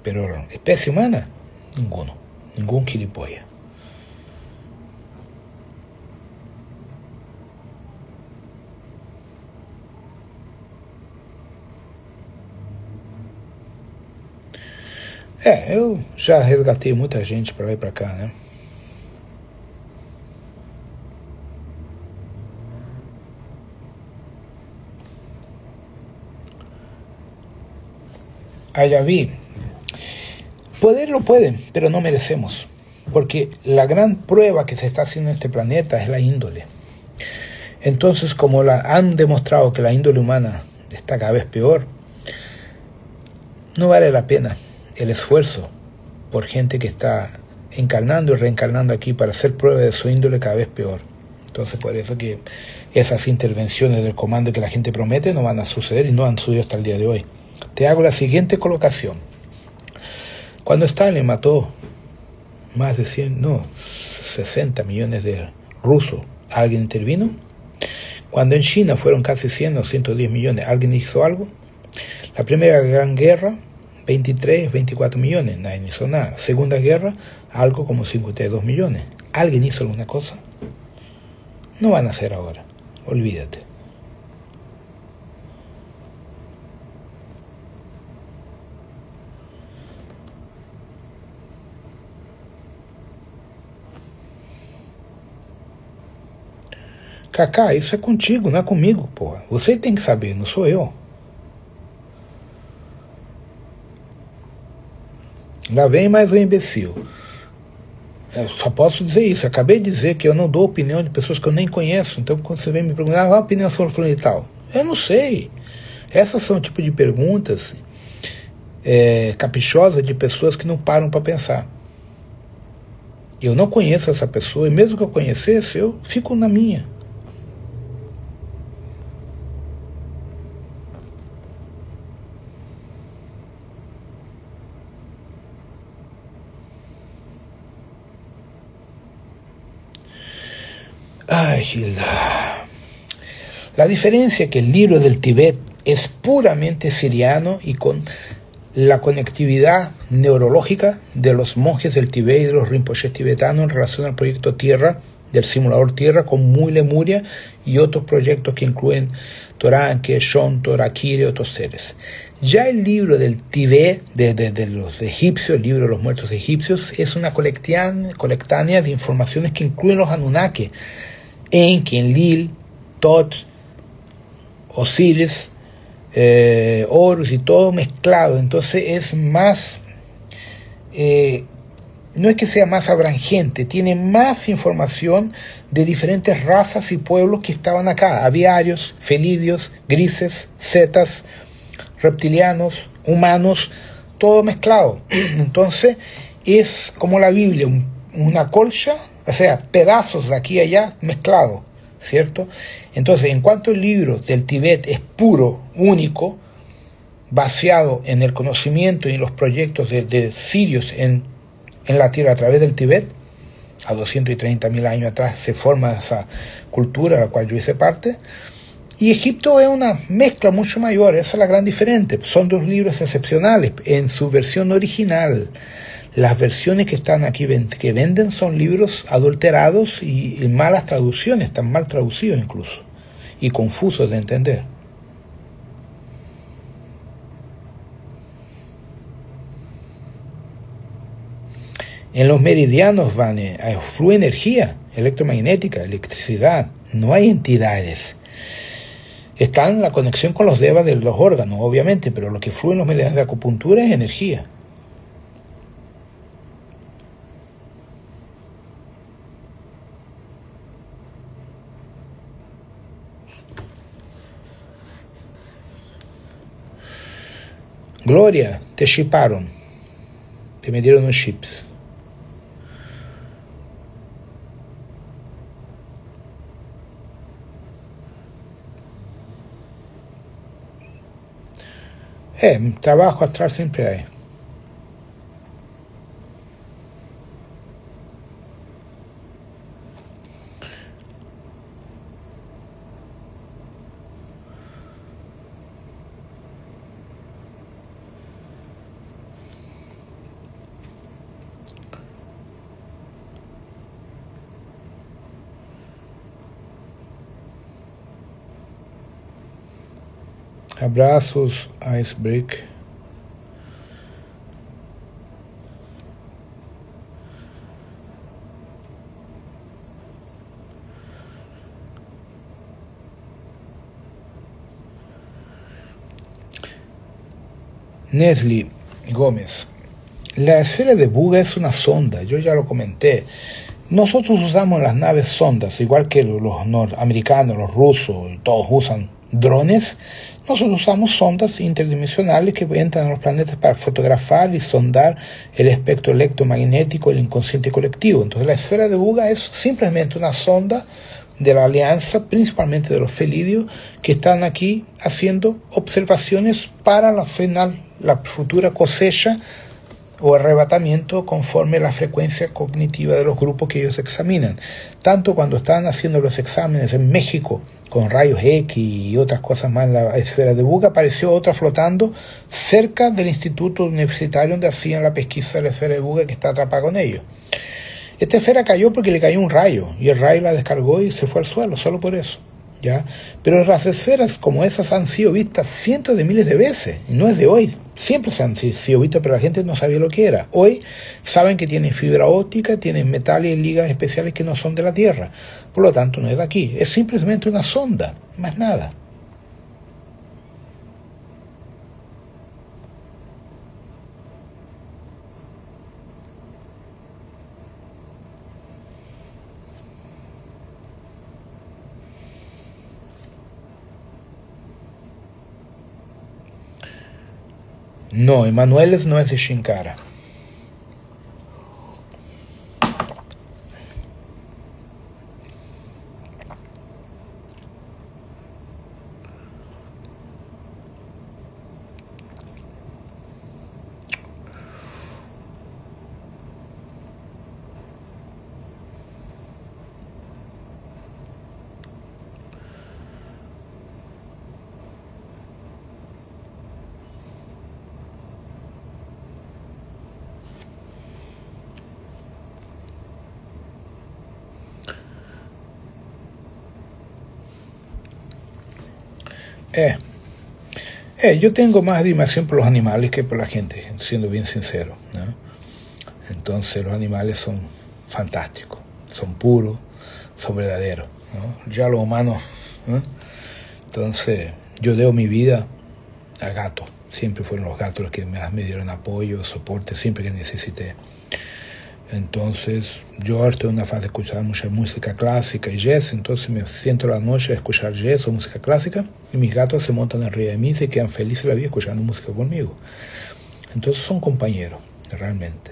Pero especie humana, ninguno. Ningún gilipollas. Eu já resgatei muita gente para lá e para cá, né? Allá vi. Poder lo pueden, pero no merecemos. Porque la gran prueba que se está haciendo en este planeta es la índole. Entonces, como han demostrado que la índole humana está cada vez peor, no vale la pena el esfuerzo por gente que está encarnando y reencarnando aquí para hacer prueba de su índole cada vez peor. Entonces, por eso que esas intervenciones del comando que la gente promete no van a suceder y no han sucedido hasta el día de hoy. Te hago la siguiente colocación. Cuando Stalin mató más de 60 millones de rusos, ¿alguien intervino? Cuando en China fueron casi 100 o 110 millones, ¿alguien hizo algo? La primera gran guerra, 23, 24 millones, nadie hizo nada. Segunda guerra, algo como 52 millones. ¿Alguien hizo alguna cosa? No van a hacer ahora, olvídate. Cacá, isso é contigo, não é comigo, porra. Você tem que saber, não sou eu. Lá vem mais um imbecil. Eu só posso dizer isso. Eu acabei de dizer que eu não dou opinião de pessoas que eu nem conheço. Então, quando você vem me perguntar, qual a opinião sobre fulano e tal? Eu não sei. Essas são o tipo de perguntas caprichosas de pessoas que não param para pensar. Eu não conheço essa pessoa, e mesmo que eu conhecesse, eu fico na minha. Ay, Gilda. La diferencia es que el libro del Tíbet es puramente siriano y con la conectividad neurológica de los monjes del Tíbet y de los rinpoches tibetanos en relación al proyecto Tierra, del simulador Tierra, con Muy Lemuria y otros proyectos que incluyen Toranque, Shontor, Akire y otros seres. Ya el libro del Tíbet, de los egipcios, el libro de los muertos egipcios, es una colectánea de informaciones que incluyen los Anunnaki, Enki, Enlil, Tot, Osiris, Horus y todo mezclado. Entonces es más, no es que sea más abrangente, tiene más información de diferentes razas y pueblos que estaban acá: aviarios, felidios, grises, cetas, reptilianos, humanos, todo mezclado. Entonces es como la Biblia, una colcha, o sea, pedazos de aquí y allá mezclados, ¿cierto? Entonces, en cuanto el libro del Tíbet es puro, único, vaciado en el conocimiento y en los proyectos de sirios en la tierra a través del Tíbet, a 230.000 años atrás se forma esa cultura a la cual yo hice parte, y Egipto es una mezcla mucho mayor. Esa es la gran diferencia. Son dos libros excepcionales en su versión original. Las versiones que están aquí, que venden, son libros adulterados y malas traducciones, están mal traducidos incluso, y confusos de entender. En los meridianos, Vane, fluye energía electromagnética, electricidad, no hay entidades. Está en la conexión con los devas de los órganos, obviamente, pero lo que fluye en los meridianos de acupuntura es energía. Gloria, te shiparon, te metieron unos chips. Trabajo astral siempre hay. Abraços, Icebreak. Nesli Gómez. La esfera de Buga es una sonda, yo ya lo comenté. Nosotros usamos las naves sondas, igual que los norteamericanos, los rusos, todos usan drones. Nosotros usamos sondas interdimensionales que entran a los planetas para fotografar y sondar el espectro electromagnético del inconsciente colectivo. Entonces la esfera de Buga es simplemente una sonda de la alianza, principalmente de los felidios, que están aquí haciendo observaciones para la futura cosecha o arrebatamiento conforme a la frecuencia cognitiva de los grupos que ellos examinan. Tanto cuando estaban haciendo los exámenes en México con rayos X y otras cosas más en la esfera de Buga, apareció otra flotando cerca del instituto universitario donde hacían la pesquisa de la esfera de Buga, que está atrapada con ellos. Esta esfera cayó porque le cayó un rayo y el rayo la descargó y se fue al suelo, solo por eso, ¿ya? Pero las esferas como esas han sido vistas cientos de miles de veces, y no es de hoy, siempre se han sido vistas, pero la gente no sabía lo que era. Hoy saben que tienen fibra óptica, tienen metales y ligas especiales que no son de la Tierra, por lo tanto no es de aquí, es simplemente una sonda, más nada. No, Emanueles no es de Shinkara. Yo tengo más admiración por los animales que por la gente, siendo bien sincero, ¿no? Entonces los animales son fantásticos, son puros, son verdaderos, ¿no? Ya los humanos, ¿no? Entonces yo debo mi vida a gatos. Siempre fueron los gatos los que me dieron apoyo, soporte, siempre que necesité. Entonces, yo ahora estoy en una fase de escuchar mucha música clásica y jazz, entonces me siento la noche a escuchar jazz o música clásica y mis gatos se montan arriba de mí y se quedan felices la vida escuchando música conmigo. Entonces son compañeros, realmente.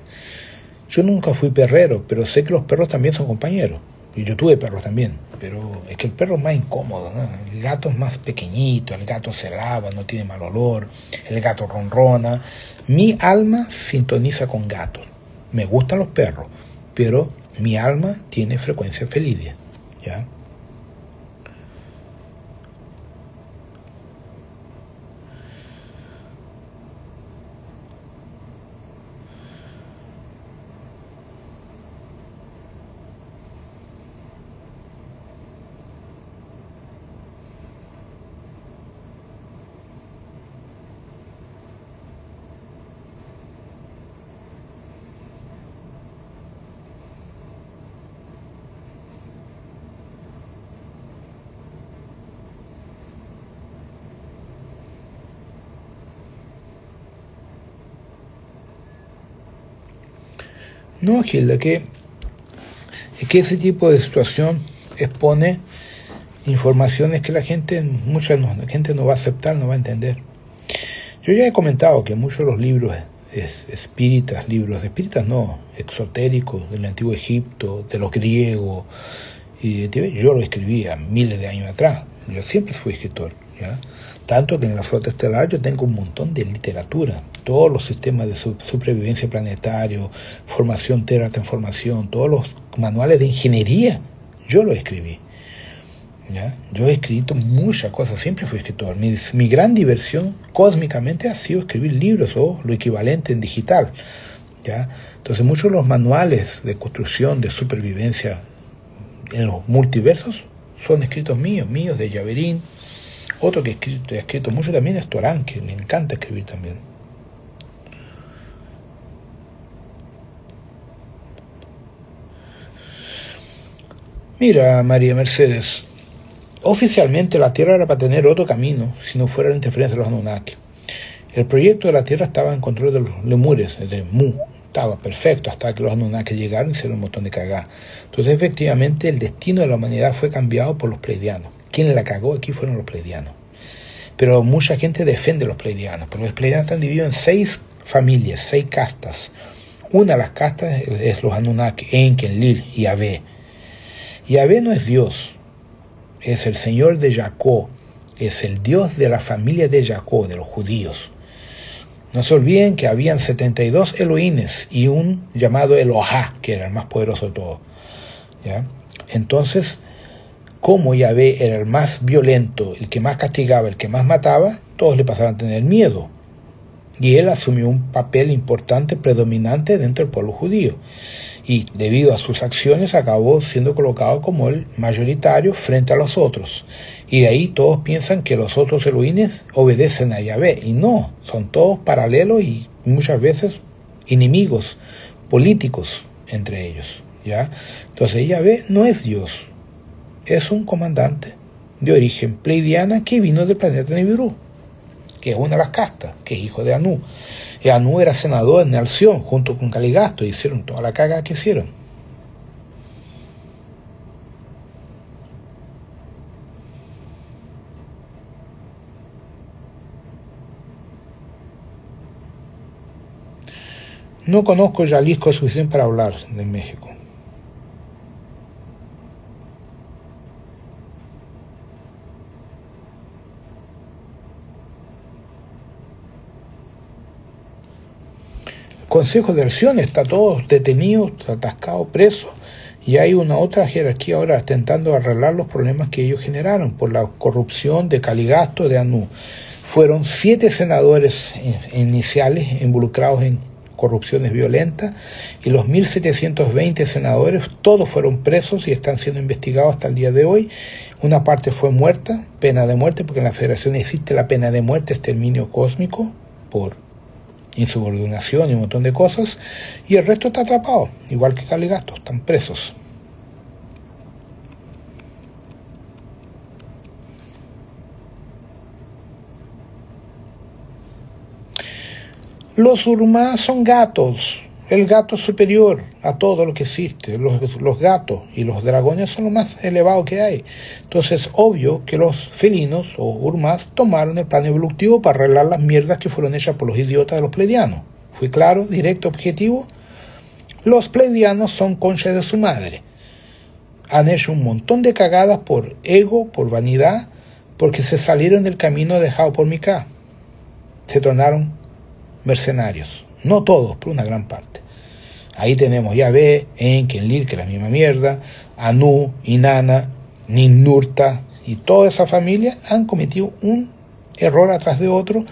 Yo nunca fui perrero, pero sé que los perros también son compañeros. Y yo tuve perros también, pero es que el perro es más incómodo, ¿no? El gato es más pequeñito, el gato se lava, no tiene mal olor, el gato ronrona. Mi alma sintoniza con gatos. Me gustan los perros, pero mi alma tiene frecuencia felidia, ¿ya? No, Gilda, es que ese tipo de situación expone informaciones que mucha gente no va a aceptar, no va a entender. Yo ya he comentado que muchos de los libros espíritas no, exotéricos, del antiguo Egipto, de los griegos, yo lo escribía miles de años atrás. Yo siempre fui escritor, ¿ya? Tanto que en la flota estelar yo tengo un montón de literatura, todos los sistemas de supervivencia planetario, formación Terra, transformación, todos los manuales de ingeniería, yo lo escribí, ¿ya? Yo he escrito muchas cosas, siempre fui escritor. Mi gran diversión cósmicamente ha sido escribir libros o lo equivalente en digital, ¿ya? Entonces muchos de los manuales de construcción, de supervivencia en los multiversos son escritos míos de Llaverín. Otro que he escrito mucho también es Torán, que me encanta escribir también. Mira, María Mercedes, oficialmente la Tierra era para tener otro camino si no fuera la interferencia de los Anunnaki. El proyecto de la Tierra estaba en control de los lemures, de Mu. Estaba perfecto hasta que los Anunnaki llegaron y hicieron un montón de cagada. Entonces, efectivamente, el destino de la humanidad fue cambiado por los pleidianos. Quien la cagó aquí fueron los pleidianos. Pero mucha gente defiende los pleidianos, porque los pleidianos están divididos en 6 familias, 6 castas. Una de las castas es los Anunnaki, Enki, Enlil y Yahvé. Yahvé no es Dios, es el Señor de Jacob, es el Dios de la familia de Jacob, de los judíos. No se olviden que habían 72 Elohines y un llamado Elohá, que era el más poderoso de todos, ¿ya? Entonces, como Yahvé era el más violento, el que más castigaba, el que más mataba, todos le pasaban a tener miedo. Y él asumió un papel importante, predominante dentro del pueblo judío. Y debido a sus acciones acabó siendo colocado como el mayoritario frente a los otros. Y de ahí todos piensan que los otros Elohines obedecen a Yahvé. Y no, son todos paralelos y muchas veces enemigos políticos entre ellos, ¿ya? Entonces Yahvé no es Dios. Es un comandante de origen pleidiana que vino del planeta Nibiru, que es una de las castas, que es hijo de Anu. Y Anu era senador en Alción, junto con Caligasto, y hicieron toda la caga que hicieron. No conozco Jalisco suficiente para hablar de México. Consejo de Alción está todo detenido, atascado, preso, y hay una otra jerarquía ahora intentando arreglar los problemas que ellos generaron por la corrupción de Caligasto, de Anu. Fueron 7 senadores iniciales involucrados en corrupciones violentas, y los 1.720 senadores todos fueron presos y están siendo investigados hasta el día de hoy. Una parte fue muerta, pena de muerte, porque en la Federación existe la pena de muerte, exterminio cósmico por insubordinación y un montón de cosas, y el resto está atrapado, igual que Caligasto, están presos. Los urmás son gatos, el gato superior a todo lo que existe. Los gatos y los dragones son lo más elevado que hay. Entonces, obvio que los felinos o urmás tomaron el plan evolutivo para arreglar las mierdas que fueron hechas por los idiotas de los pleidianos. ¿Fui claro, directo, objetivo? Los pleidianos son conchas de su madre. Han hecho un montón de cagadas por ego, por vanidad, porque se salieron del camino dejado por Micah. Se tornaron mercenarios. No todos, pero una gran parte. Ahí tenemos Yahvé, Enki, Enlil, que es la misma mierda, Anu, Inanna, Ninurta, y toda esa familia han cometido un error atrás de otro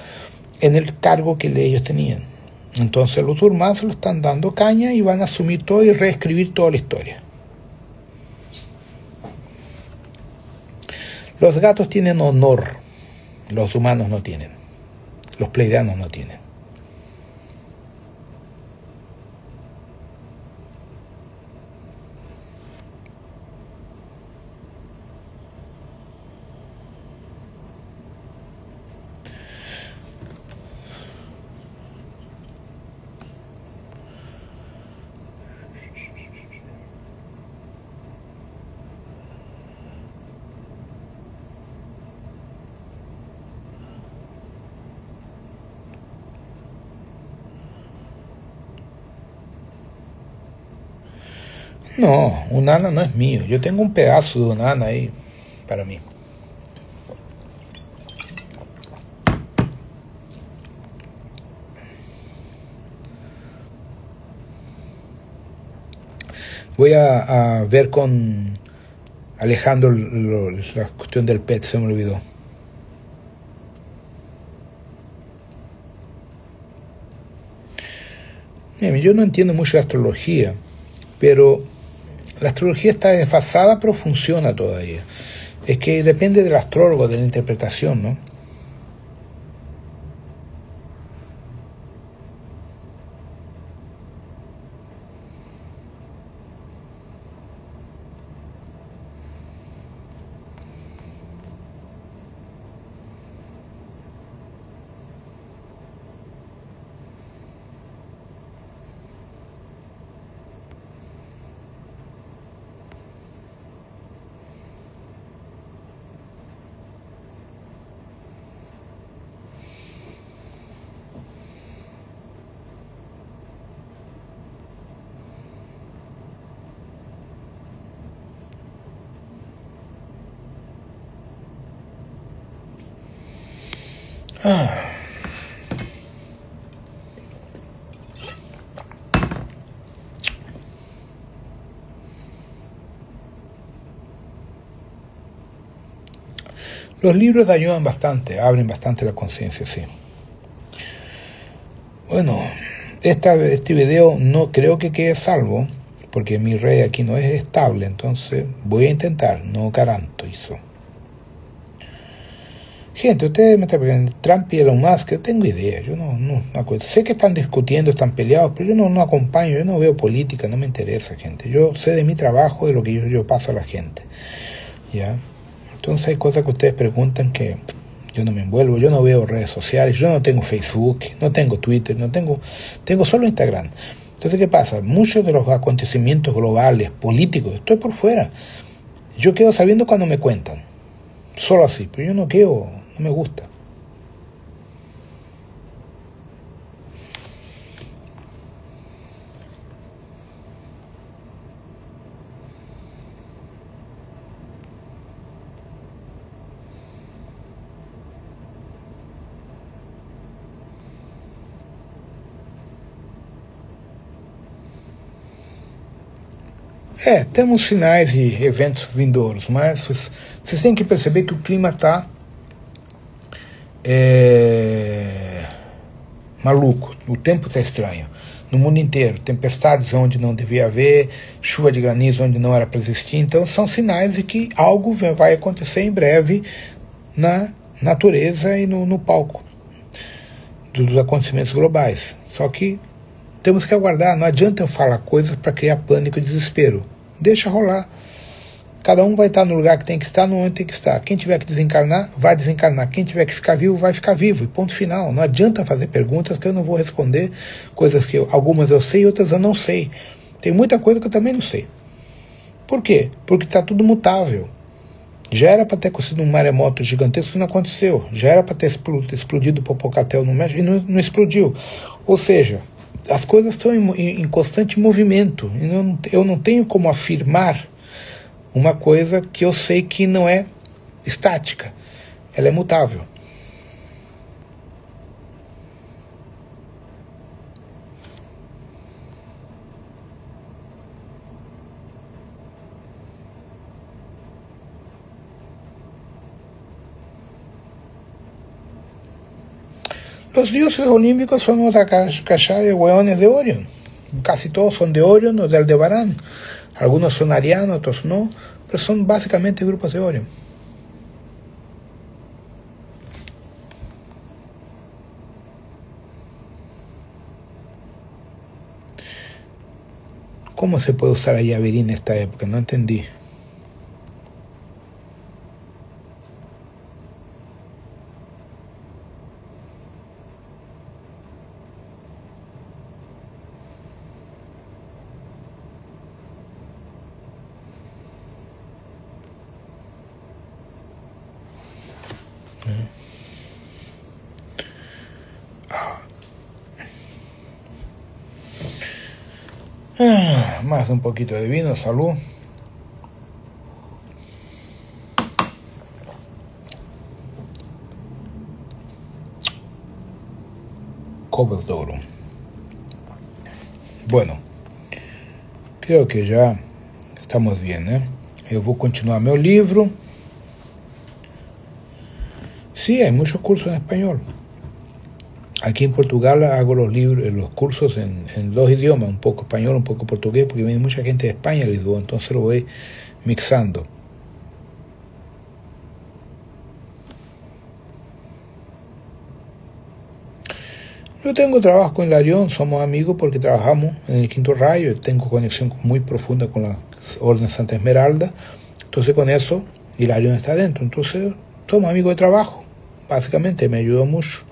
en el cargo que ellos tenían. Entonces los urmás se lo están dando caña y van a asumir todo y reescribir toda la historia. Los gatos tienen honor, los humanos no tienen, los pleidianos no tienen. No, un nana no es mío. Yo tengo un pedazo de un nana ahí para mí. Voy a ver con Alejandro la cuestión del pet, se me olvidó. Bien, yo no entiendo mucho de astrología, pero la astrología está desfasada, pero funciona todavía. Es que depende del astrólogo, de la interpretación, ¿no? Los libros ayudan bastante, abren bastante la conciencia, sí. Bueno, este video no creo que quede salvo, porque mi red aquí no es estable, entonces voy a intentar, no garantizo. Gente, ustedes me están preguntando, Trump y Elon Musk, yo tengo idea, yo no sé que están discutiendo, están peleados, pero yo no acompaño, yo no veo política, no me interesa, gente. Yo sé de mi trabajo, de lo que yo paso a la gente, ¿ya? Entonces hay cosas que ustedes preguntan que yo no me envuelvo, yo no veo redes sociales, yo no tengo Facebook, no tengo Twitter, tengo solo Instagram. Entonces, ¿qué pasa? Muchos de los acontecimientos globales, políticos, estoy por fuera. Yo quedo sabiendo cuando me cuentan, solo así, pero yo no quedo, no me gusta. Temos sinais e eventos vindouros, mas vocês têm que perceber que o clima está maluco, o tempo está estranho. No mundo inteiro, tempestades onde não devia haver, chuva de granizo onde não era para existir. Então são sinais de que algo vai acontecer em breve na natureza e no palco dos acontecimentos globais. Só que temos que aguardar, não adianta eu falar coisas para criar pânico e desespero. Deixa rolar. Cada um vai estar no lugar que tem que estar, no momento que tem que estar. Quem tiver que desencarnar, vai desencarnar. Quem tiver que ficar vivo, vai ficar vivo. E ponto final. Não adianta fazer perguntas que eu não vou responder. Coisas que algumas eu sei, outras eu não sei. Tem muita coisa que eu também não sei. Por quê? Porque está tudo mutável. Já era para ter acontecido um maremoto gigantesco, não aconteceu. Já era para ter explodido o Popocatépetl no México e não explodiu. Ou seja, as coisas estão em constante movimento. E eu não tenho como afirmar uma coisa que eu sei que não é estática. Ela é mutável. Los dioses olímpicos son otra cachada de hueones de Orión. Casi todos son de Orión o de Aldebarán. Algunos son arianos, otros no, pero son básicamente grupos de Orión. ¿Cómo se puede usar a Yaverín en esta época? No entendí. Más un poquito de vino, salud. Cobas de Oro. Bueno, creo que ya estamos bien, ¿eh? Eu vou continuar meu livro. Sí, hay muchos cursos en español. Aquí en Portugal hago los cursos en dos idiomas, un poco español, un poco portugués, porque viene mucha gente de España a Lisboa, entonces lo voy mixando. Yo tengo trabajo con Hilarión, somos amigos porque trabajamos en el Quinto Rayo, tengo conexión muy profunda con la Orden Santa Esmeralda, entonces con eso Hilarión está dentro, entonces somos amigos de trabajo, básicamente me ayudó mucho.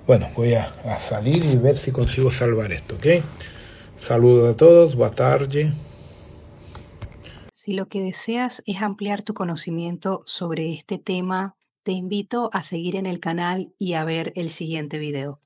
Bueno, voy a salir y ver si consigo salvar esto, ¿ok? Saludos a todos, buenas tardes. Si lo que deseas es ampliar tu conocimiento sobre este tema, te invito a seguir en el canal y a ver el siguiente video.